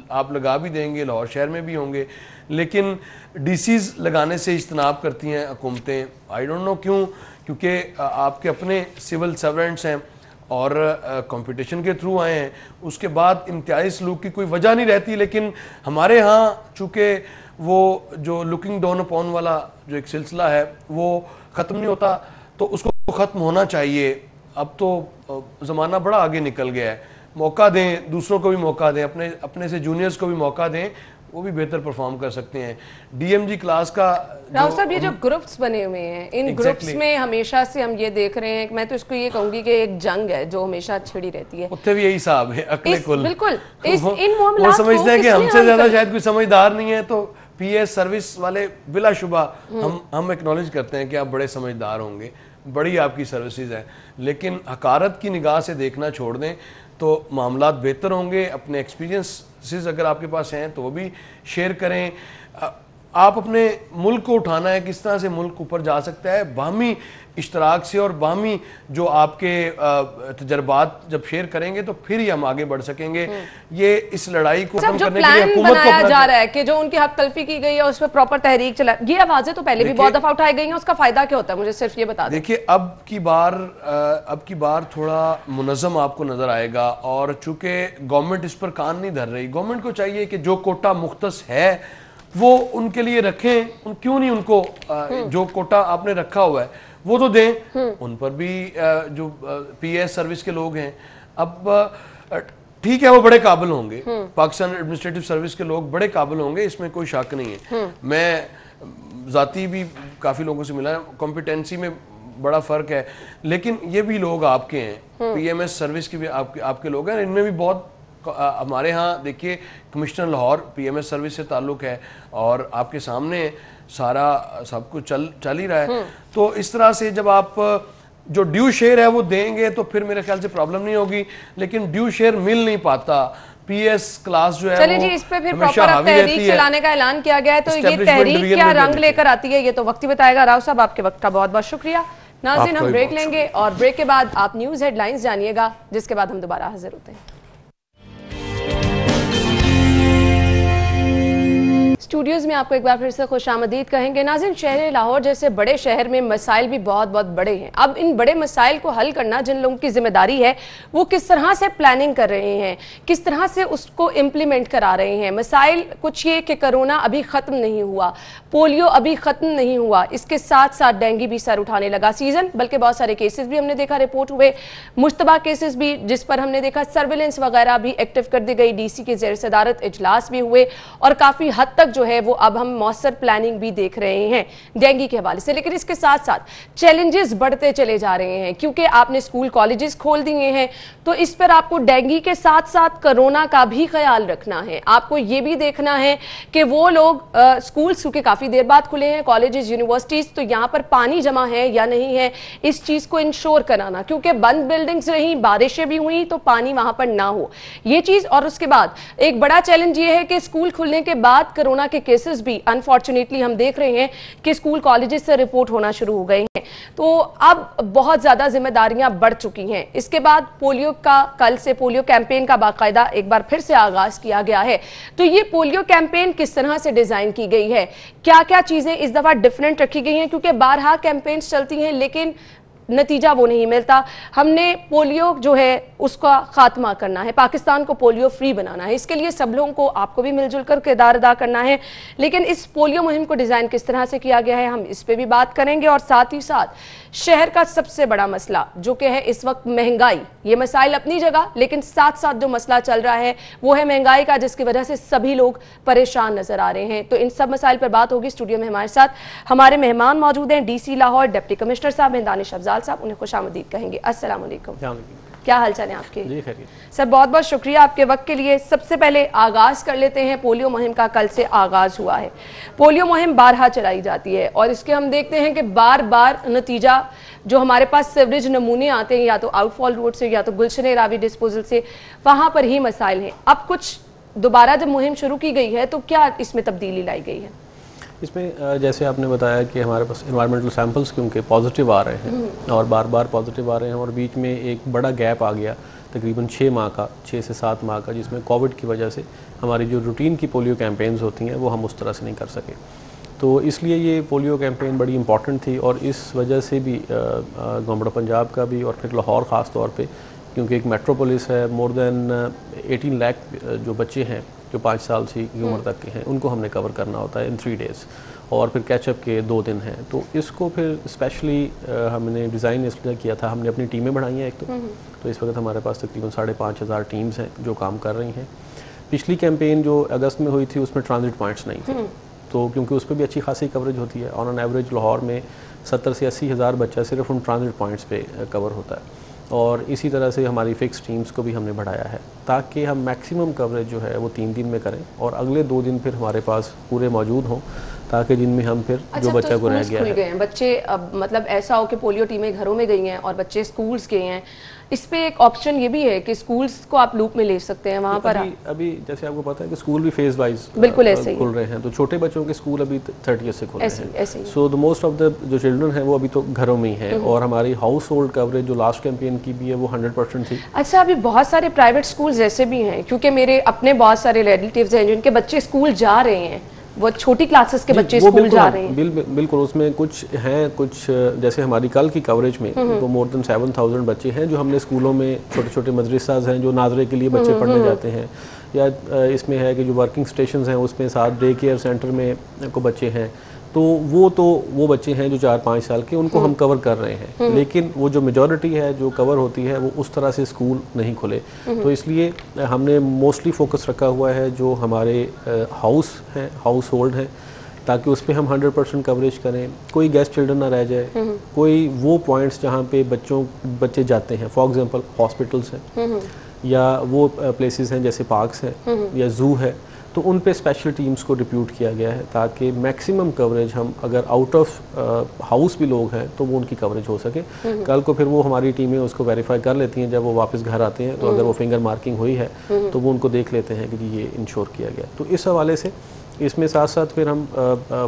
آپ لگا بھی دیں گے، لاہور شہر میں بھی ہوں گے، لیکن ڈی سیز لگانے سے اجتناب کرتی ہیں حکومتیں۔ آئی ڈونٹ نو کیوں، کیونکہ آپ کے اپنے سول سرونٹس ہیں اور کمپٹیشن کے تھرو آئے ہیں، اس کے بعد امتیازی سلوک کی کوئی وجہ نہیں رہتی۔ لیکن ہمارے ہاں چونکہ وہ جو لکنگ ڈاؤن اپون والا جو ایک سلسلہ ہے وہ ختم نہیں ہوتا، تو اس کو ختم ہونا چاہیے۔ اب تو زمانہ بڑا آگے نکل گیا ہے، موقع دیں, دوسروں کو بھی موقع دیں, اپنے سے جونیئرز کو بھی موقع دیں, وہ بھی بہتر پرفارم کر سکتے ہیں. ڈی ایم جی کلاس کا راؤ صاحب یہ جو گروپس بنے ہوئے ہیں, ان گروپس میں ہمیشہ سے ہم یہ دیکھ رہے ہیں, میں تو اس کو یہ کہوں گی کہ ایک جنگ ہے جو ہمیشہ چھڑی رہتی ہے. اتنے بھی یہی صاحب ہے عقل کل, بالکل وہ سمجھتے ہیں کہ ہم سے زیادہ شاید کوئی سمجھدار نہیں ہے, تو پی ایس سروس والے بلا شبہ ہم ایکنالج کرتے ہیں کہ آپ بڑے سمجھدار ہوں گے, بڑی آپ کی سروسز ہیں, لیکن حقارت کی نگاہ سے دیکھنا چھوڑ دیں تو معاملات بہتر ہوں گے. اپنے ایکسپیرینسز اگر آپ کے پاس ہیں تو وہ بھی شیئر کریں. آپ اپنے ملک کو اٹھانا ہے, کس طرح سے ملک اوپر جا سکتا ہے, باہمی اشتراک سے اور باہمی جو آپ کے تجربات جب شیئر کریں گے تو پھر ہی ہم آگے بڑھ سکیں گے. یہ اس لڑائی کو ختم کرنے کے لیے حکومت کو بنایا جا رہا ہے کہ جو ان کی حق تلفی کی گئی ہے اس پہ پراپر تحریک چلا, یہ آوازیں تو پہلے بھی بہت دفعہ اٹھائی گئی ہیں, اس کا فائدہ کیا ہوتا ہے مجھے صرف یہ بتا دیں. دیکھیے اب کی بار تھوڑا منظم آپ کو نظر آئے گا, اور چونکہ گورنمنٹ اس پر کان نہیں دھر رہی. گورنمنٹ کو چاہیے کہ جو کوٹا مختص ہے وہ ان کے لیے رکھیں, کیوں نہیں ان کو جو کوٹا آپ نے رکھا ہوا ہے وہ تو دیں. ان پر بھی جو پی ایس سروس کے لوگ ہیں, اب ٹھیک ہے وہ بڑے قابل ہوں گے, پاکستان ایڈمنسٹریٹو سروس کے لوگ بڑے قابل ہوں گے, اس میں کوئی شک نہیں ہے. میں ذاتی بھی کافی لوگوں سے ملا, کمپیٹنسی میں بڑا فرق ہے, لیکن یہ بھی لوگ آپ کے ہیں, پی ایم ایس سروس کے بھی آپ کے لوگ ہیں. ان میں بھی بہت, ہمارے ہاں دیکھیے commissioner Lahore P M S service سے تعلق ہے, اور آپ کے سامنے سارا سب کچھ چل ہی رہا ہے. تو اس طرح سے جب آپ جو ڈیو شیئر ہے وہ دیں گے تو پھر میرے خیال سے پرابلم نہیں ہوگی, لیکن ڈیو شیئر مل نہیں پاتا. پی ایس کلاس جو ہے چلیں جی, اس پہ پھر پراپر تحریک چلانے کا اعلان کیا گیا ہے, تو یہ تحریک کیا رنگ لے کر آتی ہے یہ تو وقت ہی بتائے گا. راؤ صاحب آپ کے وقت کا بہت بہت شکریہ. ناظرین ہم بریک لیں گے, اور بریک کے بعد آپ نیوز ہیڈ لائنز جانیے گا, جس کے بعد ہم دوبارہ حاضر ہوتے ہیں. اسٹوڈیوز میں آپ کو ایک بار پھر سے خوش آمدید کہیں گے. ناظرین, شہر لاہور جیسے بڑے شہر میں مسائل بھی بہت بہت بڑے ہیں. اب ان بڑے مسائل کو حل کرنا جن لوگوں کی ذمہ داری ہے وہ کس طرح سے پلاننگ کر رہے ہیں, کس طرح سے اس کو امپلیمنٹ کرا رہے ہیں. مسائل کچھ یہ کہ کرونا ابھی ختم نہیں ہوا, پولیو ابھی ختم نہیں ہوا, اس کے ساتھ ساتھ ڈینگی بھی سر اٹھانے لگا سیزن, بلکہ بہت سارے کیسز بھی ہم نے دیکھا رپورٹ ہوئے, مشتبہ کیسز بھی جس پر ہم نے دیکھا سرویلنس وغیرہ بھی ایکٹیو کر دی گئی, ڈی سی کے زیر صدارت اجلاس بھی ہوئے, اور کافی حد تک جو ہے وہ اب ہم مؤثر پلاننگ بھی دیکھ رہے ہیں ڈینگی کے حوالے سے. لیکن اس کے ساتھ ساتھ چیلنجز بڑھتے چلے جا رہے ہیں, کیونکہ آپ نے اسکول کالجز کھول دیے ہیں, تو اس پر آپ کو ڈینگی کے ساتھ ساتھ کرونا کا بھی خیال رکھنا ہے. آپ کو یہ بھی دیکھنا ہے کہ وہ لوگ اسکولز کیونکہ کافی دیر بعد کھلے ہیں, کالجز یونیورسٹیز, تو یہاں پر پانی جمع ہے یا نہیں ہے اس چیز کو انشور کرانا, کیونکہ بند بلڈنگز رہیں, بارشیں بھی ہوئیں تو پانی وہاں پر نہ ہو یہ چیز. اور اس کے بعد ایک بڑا چیلنج یہ ہے کہ اسکول کھلنے کے بعد کرونا کے کیسز بھی انفارچونیٹلی ہم دیکھ رہے ہیں کہ اسکول کالجز سے رپورٹ ہونا شروع ہو گئے ہیں. تو اب بہت زیادہ ذمہ داریاں بڑھ چکی ہیں. اس کے بعد پولیو کا, کل سے پولیو کیمپین کا باقاعدہ ایک بار پھر سے آغاز کیا گیا ہے. تو یہ پولیو کیمپین کس طرح سے ڈیزائن کی گئی ہے, کیا کیا چیزیں اس دفعہ ڈیفرنٹ رکھی گئی ہیں, کیونکہ بارہا کیمپینز چلتی ہیں لیکن نتیجہ وہ نہیں ملتا. ہم نے پولیو جو ہے اس کا خاتمہ کرنا ہے, پاکستان کو پولیو فری بنانا ہے, اس کے لیے سب لوگوں کو, آپ کو بھی مل جل کر کردار ادا کرنا ہے. لیکن اس پولیو مہم کو ڈیزائن کس طرح سے کیا گیا ہے ہم اس پہ بھی بات کریں گے. اور ساتھ ہی ساتھ شہر کا سب سے بڑا مسئلہ جو کہ ہے اس وقت مہنگائی, یہ مسائل اپنی جگہ, لیکن ساتھ ساتھ جو مسئلہ چل رہا ہے وہ ہے مہنگائی کا, جس کی وجہ سے سبھی لوگ پریشان نظر آ رہے ہیں. تو ان سب مسائل پر بات ہوگی. اسٹوڈیو میں ہمارے ساتھ ہمارے مہمان موجود ہیں, D C Lahore deputy commissioner صاحب ہیں دانش افضال صاحب, انہیں خوش آمدید کہیں گے. السلام علیکم. کیا حال چال ہیں آپ کے؟ جی خیریت. سر بہت بہت شکریہ آپ کے وقت کے لیے. سب سے پہلے آغاز کر لیتے ہیں, پولیو مہم کا کل سے آغاز ہوا ہے. پولیو مہم بارہا چلائی جاتی ہے اور اس کے ہم دیکھتے ہیں کہ بار بار نتیجہ جو ہمارے پاس سیوریج نمونے آتے ہیں یا تو آؤٹ فال روڈ سے یا تو گلشن راوی ڈسپوزل سے, وہاں پر ہی مسائل ہیں. اب کچھ دوبارہ جب مہم شروع کی گئی ہے تو کیا اس میں تبدیلی لائی گئی ہے؟ اس میں جیسے آپ نے بتایا کہ ہمارے پاس انوائرمنٹل سیمپلز کیونکہ پازیٹیو آ رہے ہیں اور بار بار پازیٹیو آ رہے ہیں, اور بیچ میں ایک بڑا گیپ آ گیا تقریباً 6 ماہ کا, 6 سے 7 ماہ کا, جس میں کووڈ کی وجہ سے ہماری جو روٹین کی پولیو کیمپینز ہوتی ہیں وہ ہم اس طرح سے نہیں کر سکے. تو اس لیے یہ پولیو کیمپین بڑی امپورٹنٹ تھی, اور اس وجہ سے بھی گورنمنٹ آف پنجاب کا بھی اور پھر لاہور خاص طور پہ, کیونکہ ایک میٹروپولس ہے, مور دین 18 لاکھ جو بچے ہیں جو 5 سال سے کی عمر تک کے ہیں ان کو ہم نے کور کرنا ہوتا ہے ان 3 days، اور پھر کیچ اپ کے 2 دن ہیں. تو اس کو پھر اسپیشلی ہم نے ڈیزائن اس لیے کیا تھا، ہم نے اپنی ٹیمیں بڑھائی ہیں ایک تو اس وقت ہمارے پاس تقریباً 5,500 ٹیمز ہیں جو کام کر رہی ہیں. پچھلی کیمپین جو اگست میں ہوئی تھی اس میں ٹرانزٹ پوائنٹس نہیں تھے، تو کیونکہ اس پہ بھی اچھی خاصی کوریج ہوتی ہے، آن ایوریج لاہور میں 70 سے 80 ہزار بچہ صرف ان ٹرانزٹ پوائنٹس پہ کور ہوتا ہے. اور اسی طرح سے ہماری فکس ٹیمز کو بھی ہم نے بڑھایا ہے تاکہ ہم میکسیمم کوریج جو ہے وہ 3 دن میں کریں اور اگلے 2 دن پھر ہمارے پاس پورے موجود ہوں تاکہ جن میں ہم پھر جو بچہ کو رہ گیا ہے. بچے اب مطلب ایسا ہو کہ پولیو ٹیمیں گھروں میں گئی ہیں اور بچے اسکولز گئے ہیں، اس پہ ایک آپشن یہ بھی ہے کہ اسکولز کو آپ لوپ میں لے سکتے ہیں وہاں پر. ابھی جیسے آپ کو پتا ہے کہ اسکول بھی فیز وائز بالکل ایسے کھل رہے ہیں، تو چھوٹے بچوں کے اسکول ابھی 30 سے کھل رہے ہیں. سو دا موسٹ آف دا جو چلڈرن ہیں وہ ابھی تو گھروں میں ہی ہیں، اور ہماری ہاؤس ہولڈ کوریج جو لاسٹ کیمپین کی بھی ہے وہ 100% تھی. اچھا، ابھی بہت سارے پرائیویٹ اسکولز ایسے بھی ہیں، کیونکہ میرے اپنے بہت سارے ریلیٹیوز ہیں جن کے بچے اسکول جا رہے ہیں، وہ چھوٹی کلاسز کے بچے اسکول جا رہے ہیں. بالکل اس میں کچھ ہیں، کچھ جیسے ہماری کل کی کوریج میں وہ مور دین 7,000 بچے ہیں جو ہم نے اسکولوں میں، چھوٹے چھوٹے مدرساز ہیں جو ناظرے کے لیے بچے پڑھنے جاتے ہیں، یا اس میں ہے کہ جو ورکنگ اسٹیشنز ہیں اس میں ساتھ ڈے کیئر سینٹر میں کو بچے ہیں، تو وہ بچے ہیں جو 4-5 سال کے، ان کو ہم کور کر رہے ہیں. لیکن وہ جو میجورٹی ہے جو کور ہوتی ہے وہ اس طرح سے اسکول نہیں کھلے، تو اس لیے ہم نے موسٹلی فوکس رکھا ہوا ہے جو ہمارے ہاؤس ہولڈ ہیں، تاکہ اس پہ ہم 100% کوریج کریں، کوئی گیسٹ چلڈرن نہ رہ جائے. کوئی وہ پوائنٹس جہاں پہ بچے جاتے ہیں، فار ایگزامپل ہاسپٹلس ہیں یا وہ پلیسز ہیں جیسے پارکس ہیں یا زو ہے، تو ان پہ اسپیشل ٹیمز کو ڈپیوٹ کیا گیا ہے تاکہ میکسیمم کوریج ہم اگر آؤٹ آف ہاؤس بھی لوگ ہیں تو وہ ان کی کوریج ہو سکے. کل کو پھر وہ ہماری ٹیمیں اس کو ویریفائی کر لیتی ہیں جب وہ واپس گھر آتے ہیں، تو اگر وہ فنگر مارکنگ ہوئی ہے تو وہ ان کو دیکھ لیتے ہیں کہ جی یہ انشور کیا گیا. تو اس حوالے سے اس میں ساتھ ساتھ پھر ہم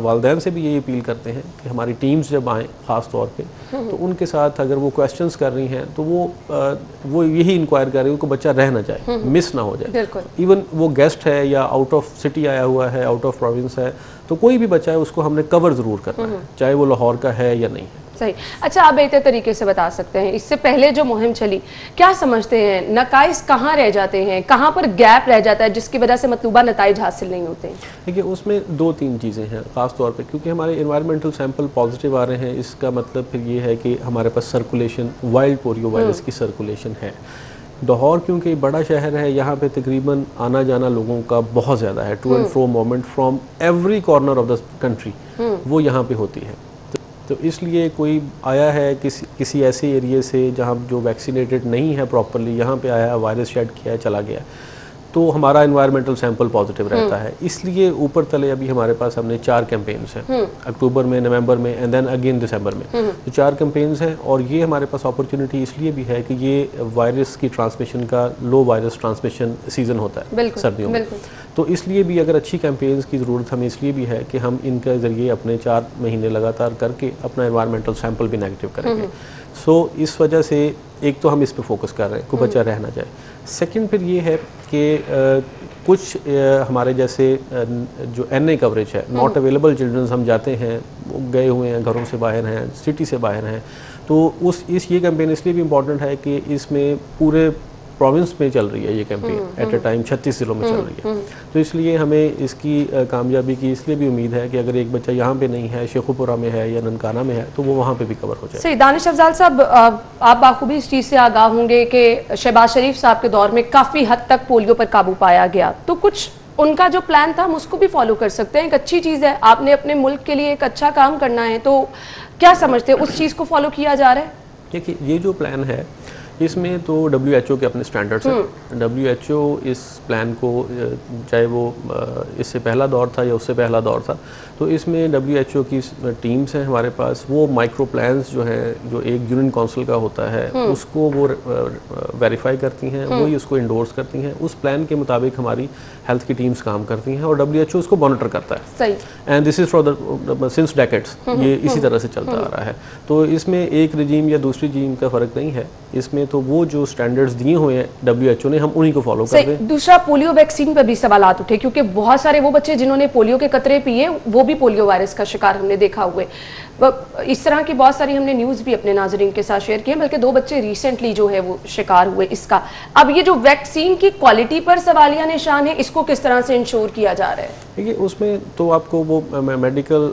والدین سے بھی یہ اپیل کرتے ہیں کہ ہماری ٹیمز جب آئیں خاص طور پہ تو ان کے ساتھ اگر وہ کویسچنز کر رہی ہیں تو وہ یہی انکوائر کر رہی ہیں کہ بچہ رہ نہ جائے، مس نہ ہو جائے. ایون وہ گیسٹ ہے یا آؤٹ آف سٹی آیا ہوا ہے، آؤٹ آف پروونس ہے، تو کوئی بھی بچہ ہے اس کو ہم نے کور ضرور کرنا ہے، چاہے وہ لاہور کا ہے یا نہیں ہے. صحیح. اچھا، آپ بہتر طریقے سے بتا سکتے ہیں اس سے پہلے جو مہم چلی، کیا سمجھتے ہیں نقائص کہاں رہ جاتے ہیں، کہاں پر گیپ رہ جاتا ہے جس کی وجہ سے مطلوبہ نتائج حاصل نہیں ہوتے ہیں؟ دیکھیے اس میں 2-3 چیزیں ہیں خاص طور پہ، کیونکہ ہمارے انوائرمنٹل سیمپل پازیٹیو آ رہے ہیں. اس کا مطلب پھر یہ ہے کہ ہمارے پاس سرکولیشن، وائلڈ پولیو وائرس کی سرکولیشن ہے. لاہور کیونکہ بڑا شہر ہے، یہاں پہ تقریباً آنا جانا لوگوں کا بہت زیادہ ہے، to and fro movement from every corner of the country وہ یہاں پہ ہوتی ہے. تو اس لیے کوئی آیا ہے کسی ایسے ایریے سے جہاں جو ویکسینیٹڈ نہیں ہے پراپرلی، یہاں پہ آیا وائرس شیڈ کیا ہے چلا گیا، تو ہمارا انوائرمنٹل سیمپل پازیٹیو رہتا ہے. اس لیے اوپر تلے ابھی ہمارے پاس ہم نے 4 کیمپینز ہیں، اکتوبر میں، نومبر میں، اینڈ دین اگین دسمبر میں. تو 4 کیمپینز ہیں، اور یہ ہمارے پاس اپرچونٹی اس لیے بھی ہے کہ یہ وائرس کی ٹرانسمیشن کا لو وائرس ٹرانسمیشن سیزن ہوتا ہے سردیوں میں. تو اس لیے بھی اگر اچھی کیمپینز کی ضرورت ہمیں اس لیے بھی ہے کہ ہم ان کے ذریعے اپنے 4 مہینے لگاتار کر کے اپنا انوائرمنٹل سیمپل بھی نیگیٹو کریں گے. سو اس وجہ سے ایک تو ہم اس پہ فوکس کر رہے ہیں کوئی بچہ رہ نہ جائے. سیکنڈ پھر یہ ہے کہ کچھ ہمارے جیسے جو این اے کوریج ہے، ناٹ اویلیبل چلڈرنز، ہم جاتے ہیں، گئے ہوئے ہیں، گھروں سے باہر ہیں، سٹی سے باہر ہیں، تو یہ کیمپین اس لیے بھی امپورٹنٹ ہے کہ اس میں پورے پروونس میں چل رہی ہے یہ کیمپین، ایٹ اے ٹائم 36 ضلعوں میں چل رہی ہے. تو اس لیے ہمیں اس کی کامیابی کی اس لیے بھی امید ہے کہ اگر ایک بچہ یہاں پہ نہیں ہے، شیخوپورہ میں ہے یا ننکانہ میں ہے، تو وہ وہاں پہ بھی کور ہو جائے. صحیح. دانش افضال صاحب، آپ بخوبی اس چیز سے آگاہ ہوں گے کہ شہباز شریف صاحب کے دور میں کافی حد تک پولیو پر قابو پایا گیا، تو کچھ ان کا جو پلان تھا ہم اس کو بھی فالو کر سکتے ہیں. ایک اچھی چیز ہے، آپ نے اپنے ملک کے لیے ایک اچھا کام کرنا ہے، تو کیا سمجھتے ہیں اس چیز کو فالو کیا جا رہا ہے؟ دیکھیے یہ جو پلان ہے اس میں تو WHO کے اپنے سٹینڈرڈز ہیں. WHO اس پلان کو، چاہے وہ اس سے پہلا دور تھا یا اس سے پہلا دور تھا، تو اس میں WHO کی ٹیمز ہیں ہمارے پاس، وہ مائکرو پلانز جو ہیں جو ایک یونین کونسل کا ہوتا ہے اس کو وہ ویریفائی کرتی ہیں، وہی اس کو انڈورس کرتی ہیں. اس پلان کے مطابق ہماری ہیلتھ کی ٹیمز کام کرتی ہیں اور WHO اس کو مانیٹر کرتا ہے. صحیح. And this is for since decades, یہ اسی طرح سے چلتا آ رہا ہے. تو اس میں ایک رجیم یا دوسری رجیم کا فرق نہیں ہے، اس میں میں تو وہ جو سٹینڈرڈز دیے ہوئے ہیں WHO نے, ہم انہی کو فالو کر رہے ہیں. دوسرا پولیو ویکسین پر بھی سوالات اٹھے کیونکہ بہت سارے وہ بچے جنہوں نے پولیو کے قطرے پیے وہ بھی پولیو وائرس کا شکار ہم نے دیکھا ہوئے. اس طرح کی بہت ساری ہم نے نیوز بھی اپنے ناظرین کے ساتھ شیئر کی ہیں, بلکہ 2 بچے ریسنٹلی جو ہے وہ شکار ہوئے اس کا. اب یہ جو ویکسین کی کوالٹی پر سوالیہ نشان ہے, اس کو کس طرح سے انشور کیا جا رہا ہے؟ دیکھیے اس میں تو آپ کو وہ میڈیکل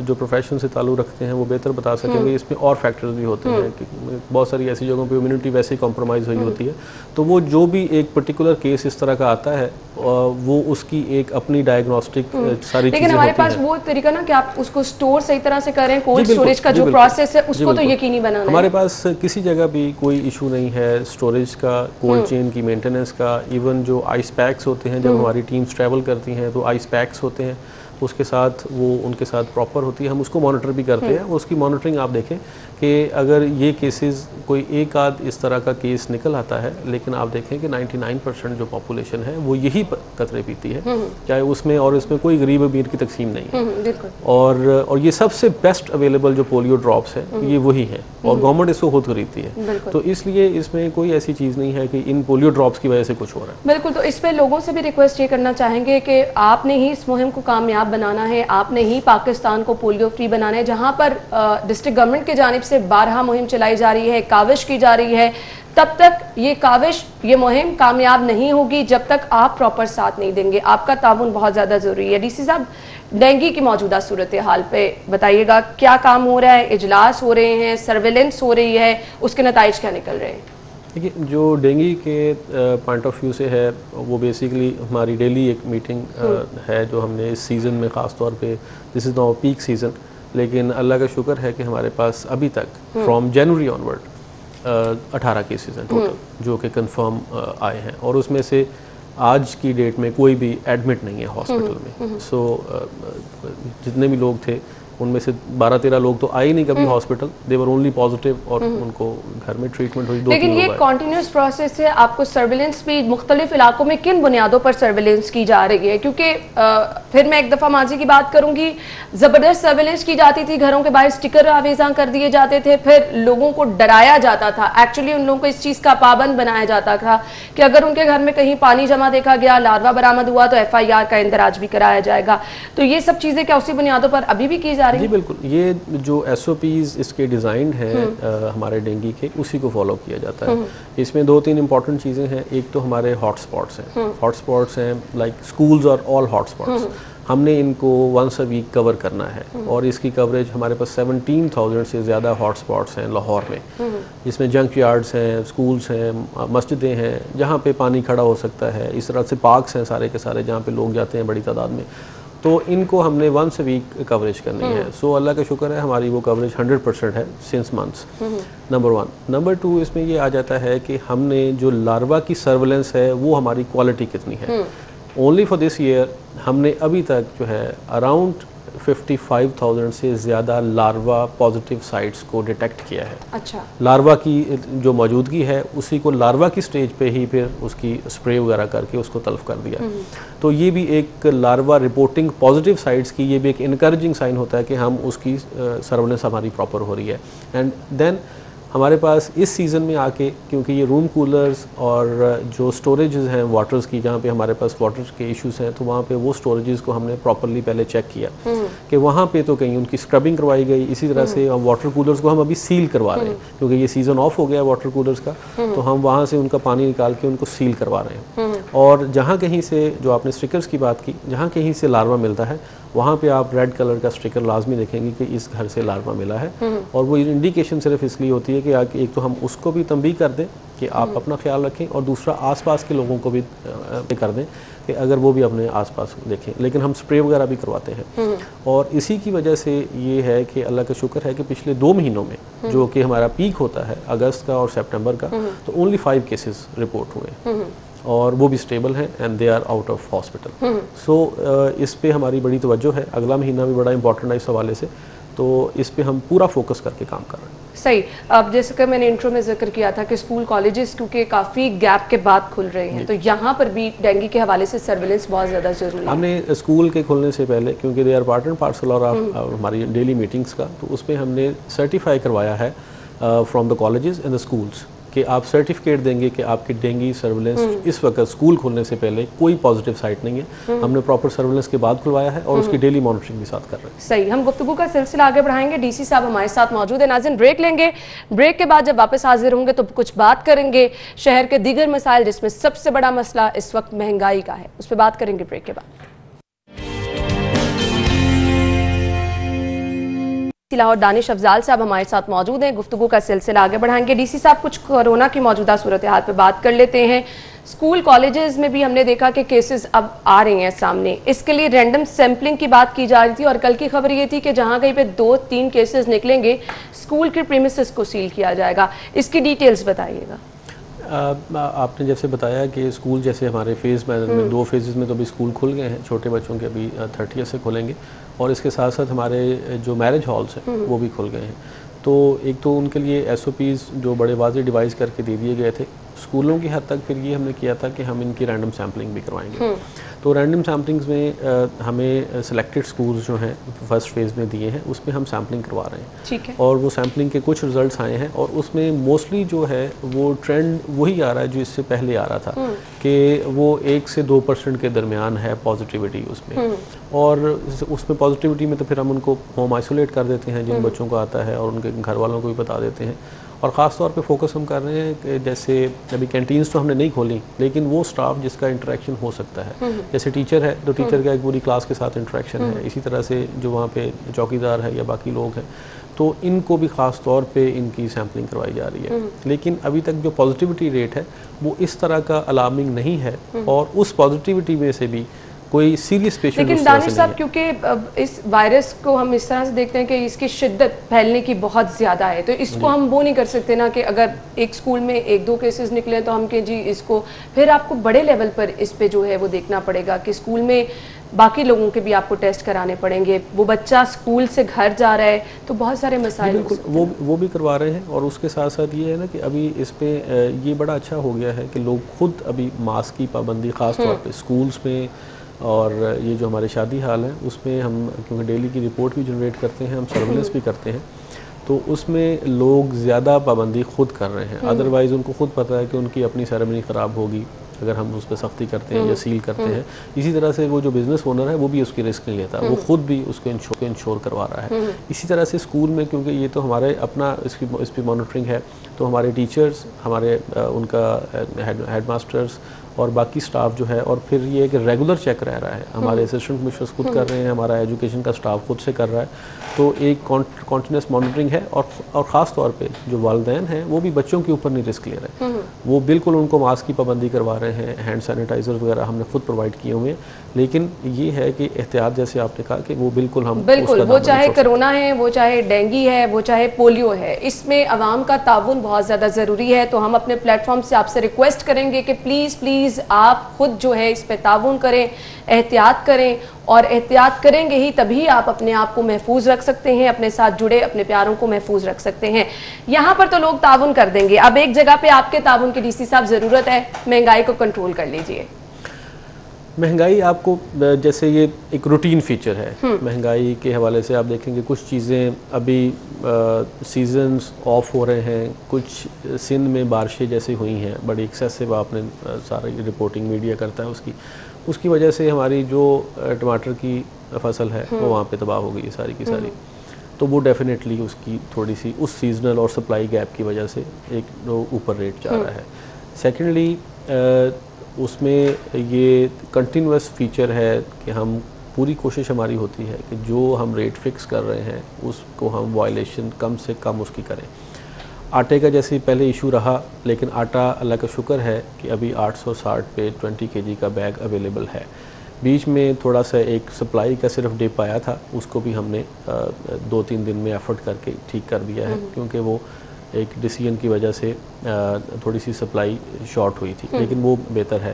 جو پروفیشن سے تعلق رکھتے ہیں وہ بہتر بتا سکیں گے. اس میں اور فیکٹرز بھی ہوتے ہیں کہ بہت ساری ایسی جگہوں پہ امیونٹی ویسے ہی کمپرومائز ہوئی ہوتی ہے, تو وہ جو بھی ایک پرٹیکولر کیس اس طرح کا آتا ہے وہ اس کی ایک اپنی ڈائگنوسٹک ساری چیزیں ہوتی ہیں. لیکن ہمارے پاس وہ طریقہ نا کہ آپ اس کو سٹور صحیح طرح سے کریں, کولڈ اسٹوریج کا جو پروسیس ہے اس کو تو یقینی بنانا ہے. ہمارے پاس کسی جگہ بھی کوئی ایشو نہیں ہے اسٹوریج کا, کولڈ چین کی مینٹیننس کا. ایون جو آئس پیکس ہوتے ہیں, جب ہماری ٹیمز ٹریول کرتی ہیں تو آئس پیکس ہوتے ہیں, اس کے ساتھ وہ ان کے ساتھ پراپر ہوتی ہے, ہم اس کو مانیٹر بھی کرتے ہیں. اس کی مانیٹرنگ آپ دیکھیں کہ اگر یہ کیسز کوئی ایک آدھ اس طرح کا کیس نکل آتا ہے, لیکن آپ دیکھیں کہ 99% جو پاپولیشن ہے وہ یہی قطرے پیتی ہے, چاہے اس میں کوئی غریب امیر کی تقسیم نہیں ہے. اور یہ سب سے بیسٹ اویلیبل جو پولیو ڈراپس ہیں یہ وہی ہیں, اور گورنمنٹ اس کو خود خریدتی ہے. تو اس لیے اس میں کوئی ایسی چیز نہیں ہے کہ ان پولیو ڈراپس کی وجہ سے کچھ ہو رہا ہے. بالکل. تو اس پہ لوگوں سے بھی ریکویسٹ یہ کرنا چاہیں گے کہ آپ نے ہی اس مہم کو کامیاب بنانا ہے, آپ نے ہی پاکستان کو پولیو فری بنانا ہے. جہاں پر ڈسٹرکٹ گورنمنٹ کی جانب سے بارہا مہم چلائی جا رہی ہے, کاوش کی جا رہی ہے, تب تک یہ کاوش, یہ مہم کامیاب نہیں ہوگی جب تک آپ پراپر ساتھ نہیں دیں گے. آپ کا تعاون بہت زیادہ ضروری ہے. ڈی سی صاحب, ڈینگی کی موجودہ صورتحال پہ بتائیے گا, کیا کام ہو رہا ہے؟ اجلاس ہو رہے ہیں, سرویلنس ہو رہی ہے, اس کے نتائج کیا نکل رہے ہیں؟ دیکھیے جو ڈینگی کے پوائنٹ آف ویو سے ہے وہ بیسیکلی ہماری ڈیلی ایک میٹنگ ہے جو ہم نے اس سیزن میں خاص طور پہ, دس از ناؤ پیک سیزن, لیکن اللہ کا شکر ہے کہ ہمارے پاس ابھی تک فرام جنوری آنورڈ 18 کیسز ہیں ٹوٹل جو کہ کنفرم آئے ہیں, اور اس میں سے آج کی ڈیٹ میں کوئی بھی ایڈمٹ نہیں ہے ہاسپٹل میں. سو جتنے بھی لوگ تھے ان میں سے 12-13 لوگ تو آئے نہیں کبھی ہاسپٹل, دے ور اونلی پازیٹیو, اور ان کو گھر میں ٹریٹمنٹ ہوئی. لیکن یہ کنٹینیوس پروسیس ہے, آپ کو سرویلنس بھی مختلف علاقوں میں کن بنیادوں پر سرویلنس کی جا رہی ہے؟ کیونکہ پھر میں ایک دفعہ ماضی کی بات کروں گی, زبردست سرویلنس کی جاتی تھی, گھروں کے باہر سٹیکر آویزاں کر دیے جاتے تھے, پھر لوگوں کو ڈرایا جاتا تھا, ایکچولی ان لوگوں کو اس چیز کا پابند بنایا جاتا تھا کہ اگر ان کے گھر میں کہیں پانی جمع دیکھا گیا, لاروا برآمد ہوا تو FIR کا اندراج بھی کرایا جائے گا. تو یہ سب چیزیں کیا اسی بنیادوں پر ابھی بھی کی جا رہی ہیں؟ جی بالکل. یہ جو SOPs اس کے ڈیزائنڈ ہیں ہمارے ڈینگی کے, اسی کو فالو کیا جاتا ہے. اس میں 2-3 امپورٹنٹ چیزیں ہیں. ایک تو ہمارے ہاٹ سپاٹس ہیں, ہاٹ سپاٹس ہیں لائک اسکولز اور آل ہاٹ سپاٹس, ہم نے ان کو ونس اے ویک کور کرنا ہے, اور اس کی کوریج ہمارے پاس 17,000 سے زیادہ ہاٹ سپاٹس ہیں لاہور میں, جس میں جنک یارڈز ہیں, اسکولز ہیں, مسجدیں ہیں جہاں پہ پانی کھڑا ہو سکتا ہے, اس طرح سے پارکس ہیں سارے کے سارے جہاں پہ لوگ جاتے ہیں بڑی تعداد میں. تو ان کو ہم نے ونس اے ویک کوریج کرنی ہے. سو اللہ کا شکر ہے ہماری وہ کوریج 100% ہے سنس منتھس. نمبر 1. نمبر 2 اس میں یہ آ جاتا ہے کہ ہم نے جو لاروا کی سرویلنس ہے وہ ہماری کوالٹی کتنی ہے. اونلی فار دس ایئر ہم نے ابھی تک جو ہے اراؤنڈ 55,000 سے زیادہ لاروا پازیٹیو سائٹس کو ڈیٹیکٹ کیا ہے. اچھا. لاروا کی جو موجودگی ہے اسی کو لاروا کی سٹیج پہ ہی پھر اس کی اسپرے وغیرہ کر کے اس کو تلف کر دیا. تو یہ بھی ایک لاروا رپورٹنگ پازیٹیو سائٹس کی یہ بھی ایک انکریجنگ سائن ہوتا ہے کہ ہم اس کی سرویلنس ہماری پراپر ہو رہی ہے. اینڈ دین ہمارے پاس اس سیزن میں آ کے, کیونکہ یہ روم کولرز اور جو سٹوریجز ہیں واٹرز کی, جہاں پہ ہمارے پاس واٹر کے ایشوز ہیں, تو وہاں پہ وہ سٹوریجز کو ہم نے پراپرلی پہلے چیک کیا کہ وہاں پہ تو کہیں ان کی اسکربنگ کروائی گئی. اسی طرح سے واٹر کولرز کو ہم ابھی سیل کروا رہے ہیں کیونکہ یہ سیزن آف ہو گیا واٹر کولرز کا, تو ہم وہاں سے ان کا پانی نکال کے ان کو سیل کروا رہے ہیں. اور جہاں کہیں سے, جو آپ نے اسٹکرز کی بات کی, جہاں کہیں سے لاروا ملتا ہے وہاں پہ آپ ریڈ کلر کا اسٹکر لازمی دیکھیں گے کہ اس گھر سے لاروا ملا ہے. اور وہ انڈیکیشن صرف اس لیے ہوتی ہے کہ ایک تو ہم اس کو بھی تنبیہ کر دیں کہ آپ اپنا خیال رکھیں, اور دوسرا آس پاس کے لوگوں کو بھی کر دیں کہ اگر وہ بھی اپنے آس پاس دیکھیں. لیکن ہم اسپرے وغیرہ بھی کرواتے ہیں, اور اسی کی وجہ سے یہ ہے کہ اللہ کا شکر ہے کہ پچھلے 2 مہینوں میں جو کہ ہمارا پیک ہوتا ہے اگست کا اور سپٹمبر کا, تو اونلی 5 کیسز رپورٹ ہوئے, اور وہ بھی اسٹیبل ہیں and they are out of hospital. So اس پہ ہماری بڑی توجہ ہے. اگلا مہینہ بھی بڑا امپورٹنٹ ہے اس حوالے سے, تو اس پہ ہم پورا فوکس کر کے کام کر رہے ہیں. صحیح. اب جیسے کہ میں نے انٹرو میں ذکر کیا تھا کہ اسکول کالجز کیونکہ کافی گیپ کے بعد کھل رہے ہیں, تو یہاں پر بھی ڈینگی کے حوالے سے سرویلنس بہت زیادہ ضروری ہے. ہم نے اسکول کے کھلنے سے پہلے, کیونکہ they are part and parcel اور ہماری ڈیلی میٹنگس کا, تو اس میں ہم نے سرٹیفائی کروایا ہے from the colleges and the schools کہ آپ سرٹیفکیٹ دیں گے کہ آپ کی ڈینگی سرویلنس اس وقت اسکول کھولنے سے پہلے کوئی پازیٹیو سائٹ نہیں ہے، ہم نے پراپر سرویلنس کے بعد کھلوایا ہے اور اس کی ڈیلی مانیٹرنگ بھی ساتھ کر رہے ہیں. صحیح، ہم گفتگو کا سلسلہ آگے بڑھائیں گے. ڈی سی صاحب ہمارے ساتھ موجود ہیں. ناظرین بریک لیں گے، بریک کے بعد جب واپس حاضر ہوں گے تو کچھ بات کریں گے شہر کے دیگر مسائل، جس میں سب سے بڑا مسئلہ اس وقت مہنگائی کا ہے، اس پہ بات کریں گے بریک کے بعد. لاہور دانش افضال صاحب ہمارے ساتھ موجود ہیں، گفتگو کا سلسلہ آگے بڑھائیں گے. ڈی سی صاحب کچھ کورونا کی موجودہ صورتحال پہ بات کر لیتے ہیں. اسکول کالجز میں بھی ہم نے دیکھا کہ کیسز اب آ رہے ہیں سامنے، اس کے لیے رینڈم سیمپلنگ کی بات کی جا رہی تھی اور کل کی خبر یہ تھی کہ جہاں کہیں پہ 2-3 کیسز نکلیں گے اسکول کے پریمیسز کو سیل کیا جائے گا. اس کی ڈیٹیلز بتائیے گا. آپ نے جیسے بتایا کہ اسکول جیسے ہمارے فیز میں 2 فیزز میں تو ابھی اسکول کھل گئے ہیں، چھوٹے بچوں کے ابھی 30 سے کھلیں گے، اور اس کے ساتھ ساتھ ہمارے جو میرج ہالس ہیں وہ بھی کھل گئے ہیں. تو ایک تو ان کے لیے ایس او پیز جو بڑے واضح ڈیوائز کر کے دے دیے گئے تھے. اسکولوں کی حد تک پھر یہ ہم نے کیا تھا کہ ہم ان کی رینڈم سیمپلنگ بھی کروائیں گے. تو رینڈم سیمپلنگز میں ہمیں سلیکٹڈ سکولز جو ہیں فرسٹ فیز میں دیے ہیں، اس میں ہم سیمپلنگ کروا رہے ہیں. ٹھیک ہے. اور وہ سیمپلنگ کے کچھ رزلٹس آئے ہیں اور اس میں موسٹلی جو ہے وہ ٹرینڈ وہی آ رہا ہے جو اس سے پہلے آ رہا تھا کہ وہ 1 سے 2% کے درمیان ہے پازیٹیوٹی اس میں. اور اس میں پازیٹیوٹی میں تو پھر ہم ان کو ہوم آئسولیٹ کر دیتے ہیں جن بچوں کو آتا ہے، اور ان کے گھر والوں کو بھی بتا دیتے ہیں. اور خاص طور پہ فوکس ہم کر رہے ہیں کہ جیسے ابھی کینٹینز تو ہم نے نہیں کھولی، لیکن وہ سٹاف جس کا انٹریکشن ہو سکتا ہے، جیسے ٹیچر ہے تو ٹیچر کا ایک پوری کلاس کے ساتھ انٹریکشن ہے، اسی طرح سے جو وہاں پہ چوکیدار ہے یا باقی لوگ ہیں، تو ان کو بھی خاص طور پہ ان کی سیمپلنگ کروائی جا رہی ہے. لیکن ابھی تک جو پازیٹیوٹی ریٹ ہے وہ اس طرح کا الارمنگ نہیں ہے، اور اس پازیٹیوٹی میں سے بھی کوئی سیریس پیشنٹ. لیکن دانش صاحب کیونکہ اس وائرس کو ہم اس طرح سے دیکھتے ہیں کہ اس کی شدت پھیلنے کی بہت زیادہ ہے، تو اس کو ہم وہ نہیں کر سکتے نا کہ اگر ایک اسکول میں 1-2 کیسز نکلے تو ہم کہ جی اس کو، پھر آپ کو بڑے لیول پر اس پہ جو ہے وہ دیکھنا پڑے گا کہ اسکول میں باقی لوگوں کے بھی آپ کو ٹیسٹ کرانے پڑیں گے. وہ بچہ اسکول سے گھر جا رہا ہے تو بہت سارے مسائل. بالکل وہ بھی کروا رہے ہیں. اور اس کے ساتھ ساتھ یہ ہے نا کہ ابھی اس پہ یہ بڑا اچھا ہو گیا ہے کہ لوگ خود ابھی ماسک کی پابندی خاص طور پہ اسکولس میں، اور یہ جو ہمارے شادی حال ہیں اس میں ہم کیونکہ ڈیلی کی رپورٹ بھی جنریٹ کرتے ہیں، ہم سرویلنس بھی کرتے ہیں، تو اس میں لوگ زیادہ پابندی خود کر رہے ہیں. ادروائز ان کو خود پتہ ہے کہ ان کی اپنی سیریمنی خراب ہوگی اگر ہم اس پہ سختی کرتے ہیں یا سیل کرتے ہیں. اسی طرح سے وہ جو بزنس اونر ہے وہ بھی اس کی رسک نہیں لیتا، وہ خود بھی اس کو انشور کروا رہا ہے. اسی طرح سے اسکول میں کیونکہ یہ تو ہمارے اپنا اس پہ مانیٹرنگ ہے، تو ہمارے ٹیچرز، ہمارے ان کا ہیڈ ماسٹرز اور باقی سٹاف جو ہے، اور پھر یہ کہ ریگولر چیک رہ رہا ہے. ہمارے اسسٹنٹ کمشنرز خود کر رہے ہیں، ہمارا ایجوکیشن کا سٹاف خود سے کر رہا ہے. تو ایک کنٹینیوس مانیٹرنگ ہے. اور خاص طور پہ جو والدین ہیں وہ بھی بچوں کے اوپر نہیں رسک لے رہے ہیں، وہ بالکل ان کو ماسک کی پابندی کروا رہے ہیں، ہینڈ سینیٹائزر وغیرہ ہم نے خود پرووائڈ کیے ہوئے ہیں. لیکن یہ ہے کہ احتیاط جیسے آپ نے کہا کہ وہ بالکل وہ چاہے کرونا ہے، وہ چاہے ڈینگی ہے، وہ چاہے پولیو ہے، اس میں عوام کا تعاون بہت زیادہ ضروری ہے. تو ہم اپنے پلیٹ فارم سے آپ سے ریکویسٹ کریں گے کہ پلیز آپ خود جو ہے اس پہ تعاون کریں، احتیاط کریں، اور احتیاط کریں گے ہی تبھی آپ اپنے آپ کو محفوظ رکھ سکتے ہیں، اپنے ساتھ جڑے اپنے پیاروں کو محفوظ رکھ سکتے ہیں. یہاں پر تو لوگ تعاون کر دیں گے، اب ایک جگہ پہ آپ کے تعاون کی ڈی سی صاحب ضرورت ہے، مہنگائی کو کنٹرول کر لیجئے. مہنگائی آپ کو جیسے یہ ایک روٹین فیچر ہے، مہنگائی کے حوالے سے آپ دیکھیں گے کچھ چیزیں ابھی سیزنز آف ہو رہے ہیں، کچھ سندھ میں بارشیں جیسی ہوئی ہیں بڑی ایکسیسو، آپ نے سارا رپورٹنگ میڈیا کرتا ہے اس کی وجہ سے ہماری جو ٹماٹر کی فصل ہے وہ وہاں پہ تباہ ہو گئی ہے ساری کی ساری. تو وہ ڈیفینیٹلی اس کی تھوڑی سی اس سیزنل اور سپلائی گیپ کی وجہ سے ایک اوپر ریٹ جا رہا ہے. سیکنڈلی اس میں یہ کنٹینیوس فیچر ہے کہ ہم پوری کوشش ہماری ہوتی ہے کہ جو ہم ریٹ فکس کر رہے ہیں اس کو ہم وائلیشن کم سے کم اس کی کریں. آٹے کا جیسے پہلے ایشو رہا، لیکن آٹا اللہ کا شکر ہے کہ ابھی 860 پہ 20 kg کا بیگ اویلیبل ہے. بیچ میں تھوڑا سا ایک سپلائی کا صرف ڈپ آیا تھا، اس کو بھی ہم نے 2-3 دن میں ایفرٹ کر کے ٹھیک کر دیا ہے، کیونکہ وہ ایک ڈیسیژن کی وجہ سے تھوڑی سی سپلائی شارٹ ہوئی تھی، لیکن وہ بہتر ہے.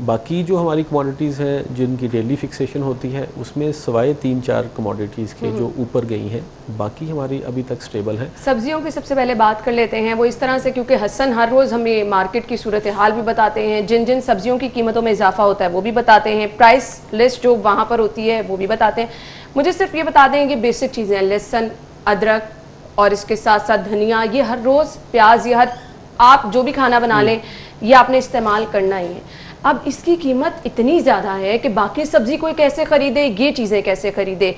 باقی جو ہماری کموڈیٹیز ہیں جن کی ڈیلی فکسیشن ہوتی ہے اس میں سوائے 3-4 کموڈیٹیز کے جو اوپر گئی ہیں، باقی ہماری ابھی تک سٹیبل ہیں. سبزیوں کی سب سے پہلے بات کر لیتے ہیں. وہ اس طرح سے کیونکہ حسن ہر روز ہمیں مارکیٹ کی صورتحال بھی بتاتے ہیں، جن سبزیوں کی قیمتوں میں اضافہ ہوتا ہے وہ بھی بتاتے ہیں، پرائس لسٹ جو وہاں پر ہوتی ہے وہ بھی بتاتے ہیں. مجھے صرف یہ بتا دیں کہ بیسک چیزیں، لہسن، ادرک اور اس کے ساتھ ساتھ دھنیا، یہ ہر روز پیاز، یہ ہر آپ جو بھی کھانا بنا لیں یہ آپ نے استعمال کرنا ہی ہے. اب اس کی قیمت اتنی زیادہ ہے کہ باقی سبزی کوئی کیسے خریدے, یہ چیزیں کیسے خریدے.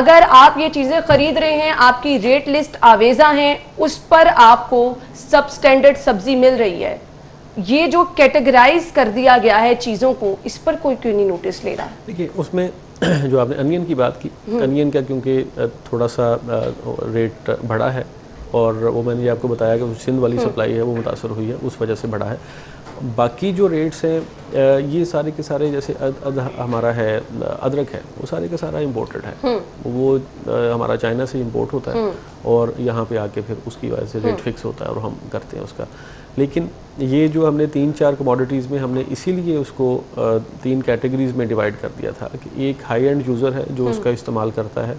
اگر آپ یہ چیزیں خرید رہے ہیں, آپ کی ریٹ لسٹ آویزہ ہیں, اس پر آپ کو سب سٹینڈرڈ سبزی مل رہی ہے, یہ جو کیٹیگرائز کر دیا گیا ہے چیزوں کو, اس پر کوئی کیوں نہیں نوٹس لے رہا؟ دیکھیے اس میں جو آپ نے انین کی بات کی, انین کا کیونکہ تھوڑا سا ریٹ بڑھا ہے, اور وہ میں نے آپ کو بتایا کہ سندھ والی سپلائی ہے وہ متاثر ہوئی ہے, اس وجہ سے بڑھا ہے. باقی جو ریٹس ہیں یہ سارے کے سارے, جیسے ہمارا ہے ادرک ہے, وہ سارے کا سارا امپورٹڈ ہے, وہ ہمارا چائنا سے امپورٹ ہوتا ہے اور یہاں پہ آ کے پھر اس کی وجہ سے ریٹ فکس ہوتا ہے اور ہم کرتے ہیں اس کا. لیکن یہ جو ہم نے 3-4 کموڈیٹیز میں ہم نے اسی لیے اس کو 3 کیٹیگریز میں ڈیوائڈ کر دیا تھا کہ ایک ہائی اینڈ یوزر ہے جو اس کا استعمال کرتا ہے,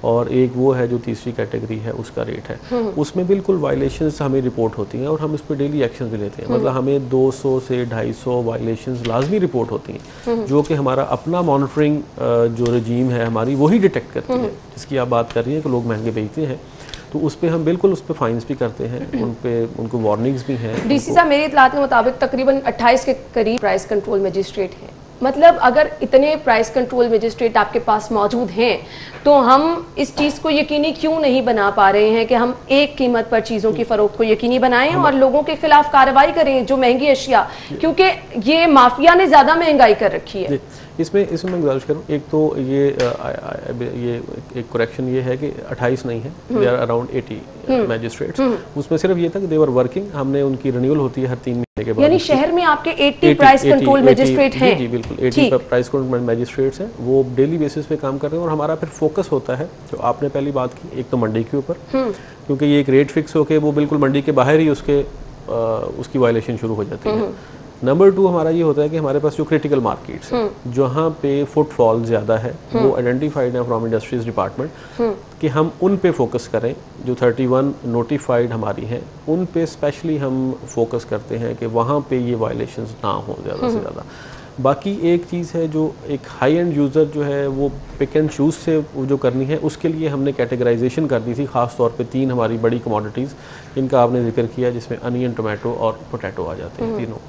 اور ایک وہ ہے جو تیسری کیٹیگری ہے اس کا ریٹ ہے. اس میں بالکل وائلیشنز ہمیں رپورٹ ہوتی ہیں اور ہم اس پہ ڈیلی ایکشن بھی لیتے ہیں. مطلب ہمیں 200 سے 250 وائلیشنز لازمی رپورٹ ہوتی ہیں, جو کہ ہمارا اپنا مانیٹرنگ جو رجیم ہے ہماری وہی ڈیٹیکٹ کرتی ہے, جس کی آپ بات کر رہی ہیں کہ لوگ مہنگے بیچتے ہیں. تو اس پہ ہم بالکل اس پہ فائنز بھی کرتے ہیں, ان کو وارننگز بھی ہیں. ڈی سی صاحب میری اطلاعات کے مطابق تقریباً 28 کے قریب پرائس کنٹرول مجسٹریٹ ہیں. مطلب اگر اتنے پرائس کنٹرول مجسٹریٹ آپ کے پاس موجود ہیں تو ہم اس چیز کو یقینی کیوں نہیں بنا پا رہے ہیں کہ ہم ایک قیمت پر چیزوں کی فروخت کو یقینی بنائیں اور لوگوں کے خلاف کارروائی کریں جو مہنگی اشیاء, کیونکہ یہ مافیا نے زیادہ مہنگائی کر رکھی ہے. اس میں میں گزارش کروں, ایک تو یہ ایک کریکشن یہ ہے کہ 28 نہیں ہے, دے آر اراؤنڈ 80 میجسٹریٹس. اس میں صرف یہ تھا کہ دے ور ورکنگ, ہم نے ان کی رینیول ہوتی ہے ہر 3 مہینے کے بعد. یعنی شہر میں آپ کے 80 پرائس کنٹرول میجسٹریٹ ہیں؟ جی بالکل 80 پرائس کنٹرول میجسٹریٹس ہیں, وہ ڈیلی بیسس پہ کام کر رہے ہیں. اور ہمارا پھر فوکس ہوتا ہے جو آپ نے پہلی بات کی, ایک تو منڈی کے اوپر, کیونکہ یہ ایک ریٹ فکس ہو کے وہ بالکل منڈی کے باہر ہی اس کی وائلیشن شروع ہو جاتی ہے. نمبر 2 ہمارا یہ ہوتا ہے کہ ہمارے پاس جو کرٹیکل مارکیٹس ہیں جہاں پہ فٹ فال زیادہ ہے, وہ آئیڈینٹیفائڈ ہیں فرام انڈسٹریز ڈپارٹمنٹ کہ ہم ان پہ فوکس کریں. جو 31 نوٹیفائڈ ہماری ہیں ان پہ اسپیشلی ہم فوکس کرتے ہیں کہ وہاں پہ یہ وائلیشنز نہ ہوں زیادہ سے زیادہ. باقی ایک چیز ہے جو ایک ہائی اینڈ یوزر جو ہے وہ پک اینڈ چوز سے جو کرنی ہے, اس کے لیے ہم نے کیٹیگرائزیشن کر دی تھی, خاص طور پہ 3 ہماری بڑی کموڈیٹیز جن کا آپ نے ذکر کیا, جس میں انین, ٹومیٹو اور پوٹیٹو آ جاتے ہیں تینوں.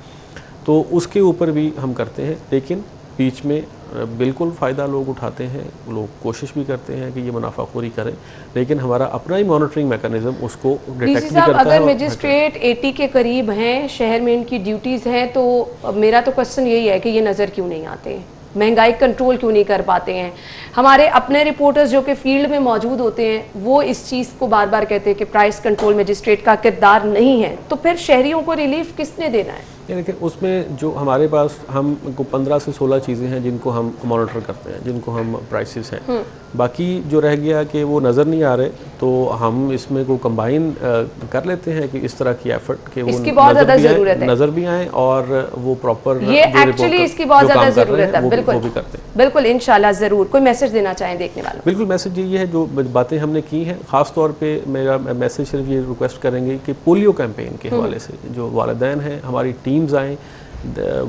تو اس کے اوپر بھی ہم کرتے ہیں, لیکن بیچ میں بالکل فائدہ لوگ اٹھاتے ہیں, لوگ کوشش بھی کرتے ہیں کہ یہ منافع خوری کریں, لیکن ہمارا اپنا ہی مانیٹرنگ میکانزم اس کو ڈیٹیکٹ بھی کرتا ہے. اگر میجسٹریٹ 80 کے قریب ہیں, شہر میں ان کی ڈیوٹیز ہیں, تو میرا تو کوسچن یہی ہے کہ یہ نظر کیوں نہیں آتے ہیں, مہنگائی کنٹرول کیوں نہیں کر پاتے ہیں؟ ہمارے اپنے رپورٹرز جو کہ فیلڈ میں موجود ہوتے ہیں وہ اس چیز کو بار بار کہتے ہیں کہ پرائس کنٹرول میجسٹریٹ کا کردار نہیں ہے, تو پھر شہریوں کو ریلیف کس نے دینا ہے؟ دیکھیں اس میں جو ہمارے پاس ہم کو 15 سے 16 چیزیں ہیں جن کو ہم مانیٹر کرتے ہیں, جن کو ہم پرائسز ہیں. باقی جو رہ گیا کہ وہ نظر نہیں آ رہے, تو ہم اس میں کو کمبائن کر لیتے ہیں کہ اس طرح کی ایفرٹ کہ وہ نظر بھی آئیں اور وہ پراپر یہ ایکچولی اس کی بہت زیادہ ضرورت ہے. بالکل وہ بھی کرتے ہیں, بالکل انشاءاللہ ضرور. کوئی میسج دینا چاہیں دیکھنے والوں؟ بالکل میسج یہ ہے, جو باتیں ہم نے کی ہیں, خاص طور پہ میرا میسج صرف یہ ریکویسٹ کریں گے کہ پولیو کیمپین کے حوالے سے جو والدین ہیں, ہماری ٹیمز آئیں,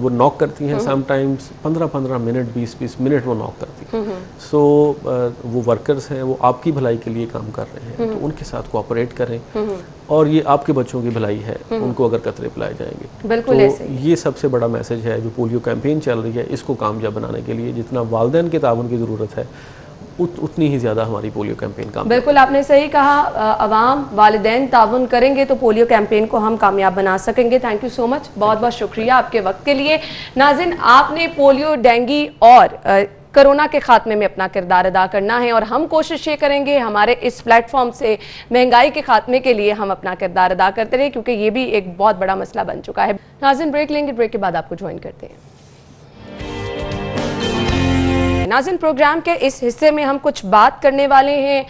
وہ ناک کرتی ہیں سم ٹائمز 15-15 منٹ 20-20 منٹ وہ ناک کرتی ہیں. سو وہ ورکرز ہیں, وہ آپ کی بھلائی کے لیے کام کر رہے ہیں, تو ان کے ساتھ کوآپریٹ کریں, اور یہ آپ کے بچوں کی بھلائی ہے, ان کو اگر قطرے پلائے جائیں گے. بالکل تو یہ سب سے بڑا میسج ہے جو پولیو کیمپین چل رہی ہے, اس کو کامیاب بنانے کے لیے جتنا والدین کے تعاون کی ضرورت ہے اتنی ہی زیادہ ہماری پولیو کیمپین کام. بالکل آپ نے صحیح کہا, عوام والدین تعاون کریں گے تو پولیو کیمپین کو ہم کامیاب بنا سکیں گے. تھینک یو سو مچ, بہت بہت شکریہ آپ کے وقت کے لیے. ناظرین, آپ نے پولیو, ڈینگی اور کرونا کے خاتمے میں اپنا کردار ادا کرنا ہے, اور ہم کوشش یہ کریں گے ہمارے اس پلیٹ فارم سے مہنگائی کے خاتمے کے لیے ہم اپنا کردار ادا کرتے رہیں, کیونکہ یہ بھی ایک بہت بڑا مسئلہ بن چکا ہے. ناظرین بریک لیں گے, بریک کے بعد آپ کو جوائن کرتے ہیں. ناظرین, پروگرام کے اس حصے میں ہم کچھ بات کرنے والے ہیں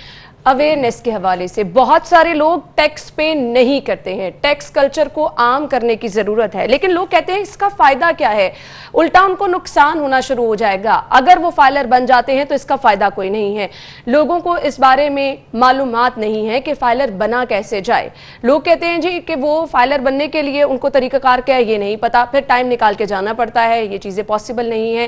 اویئرنیس کے حوالے سے. بہت سارے لوگ ٹیکس پے نہیں کرتے ہیں, ٹیکس کلچر کو عام کرنے کی ضرورت ہے, لیکن لوگ کہتے ہیں اس کا فائدہ کیا ہے, الٹا ان کو نقصان ہونا شروع ہو جائے گا. اگر وہ فائلر بن جاتے ہیں تو اس کا فائدہ کوئی نہیں ہے. لوگوں کو اس بارے میں معلومات نہیں ہے کہ فائلر بنا کیسے جائے. لوگ کہتے ہیں جی کہ وہ فائلر بننے کے لیے ان کو طریقہ کار کیا ہے یہ نہیں پتا, پھر ٹائم نکال کے جانا پڑتا ہے, یہ چیزیں پاسبل نہیں ہیں.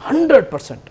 100%,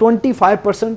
25%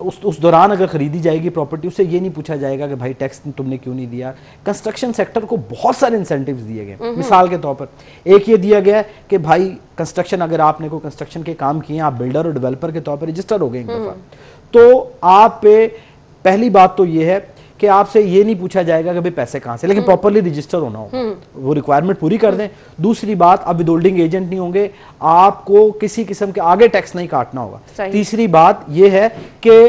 اس دوران اگر خریدی جائے گی پراپرٹی, اسے یہ نہیں پوچھا جائے گا کہ بھائی ٹیکس تم نے کیوں نہیں دیا. کنسٹرکشن سیکٹر کو بہت سارے انسینٹیوز دیے گئے. مثال کے طور پر ایک یہ دیا گیا کہ بھائی کنسٹرکشن, اگر آپ نے کوئی کنسٹرکشن کے کام کیے ہیں, آپ بلڈر اور ڈیولپر کے طور پر رجسٹر ہو گئے ایک دفعہ, تو آپ پہ پہلی بات تو یہ ہے کہ آپ سے یہ نہیں پوچھا جائے گا کہ بھئی پیسے کہاں سے, لیکن پراپرلی رجسٹر ہونا ہوگا, وہ ریکوائرمنٹ پوری کر دیں. دوسری بات, اب ودہولڈنگ ایجنٹ نہیں ہوں گے, آپ کو کسی قسم کے آگے ٹیکس نہیں کاٹنا ہوگا. تیسری بات یہ ہے کہ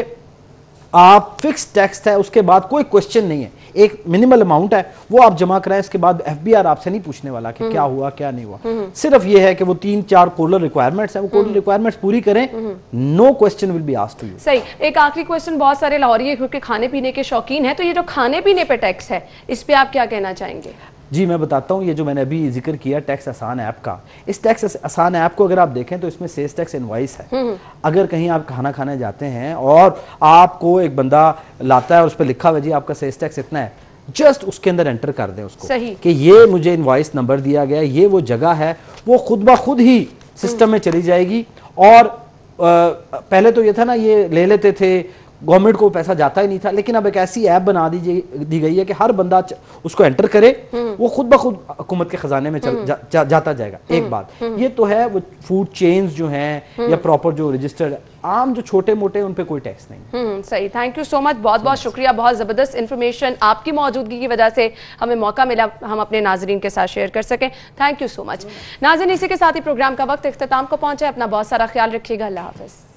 آپ فکس ٹیکس ہے, اس کے بعد کوئی کوشچن نہیں ہے, ایک منیمل اماؤنٹ ہے وہ آپ جمع کرائیں, اس کے بعد ایف بی آر آپ سے نہیں پوچھنے والا کہ کیا ہوا کیا نہیں ہوا. صرف یہ ہے کہ وہ 3-4 کورلر ریکوائرمنٹس ہیں, وہ کورلر ریکوائرمنٹس پوری کریں, no question will be asked to you. صحیح. ایک آخری کوسچن, بہت سارے لاہوری ہیں کیونکہ کھانے پینے کے شوقین ہیں, تو یہ جو کھانے پینے پہ ٹیکس ہے اس پہ آپ کیا کہنا چاہیں گے؟ جی میں بتاتا ہوں, یہ جو میں نے ابھی ذکر کیا ٹیکس آسان ایپ کا, اس ٹیکس آسان ایپ کو اگر آپ دیکھیں تو اس میں سیلز ٹیکس انوائس ہے. اگر کہیں آپ کھانا کھانے جاتے ہیں اور آپ کو ایک بندہ لاتا ہے اور اس پہ لکھا ہوا جی آپ کا سیلز ٹیکس اتنا ہے, جسٹ اس کے اندر انٹر کر دیں اس کو کہ یہ مجھے انوائس نمبر دیا گیا, یہ وہ جگہ ہے, وہ خود بخود ہی سسٹم میں چلی جائے گی. اور پہلے تو یہ تھا نا, یہ لے لیتے تھے, گورنمنٹ کو پیسہ جاتا ہی نہیں تھا, لیکن اب ایک ایسی ایپ بنا دی گئی ہے کہ ہر بندہ اس کو انٹر کرے, وہ خود بخود حکومت کے خزانے میں جاتا جائے گا. ایک بات یہ تو ہے, وہ فوڈ چینز جو ہیں یا پراپر جو رجسٹرڈ عام جو چھوٹے موٹے ان پہ کوئی ٹیکس نہیں. صحیح, تھینک یو سو مچ, بہت بہت شکریہ, بہت زبردست انفارمیشن آپ کی موجودگی کی وجہ سے ہمیں موقع ملا ہم اپنے ناظرین کے ساتھ شیئر کر سکیں. تھینک یو سو مچ. ناظرین, اسی کے ساتھ ہی پروگرام کا وقت اختتام کو پہنچا ہے. اپنا بہت سارا خیال رکھیے گا. اللہ حافظ.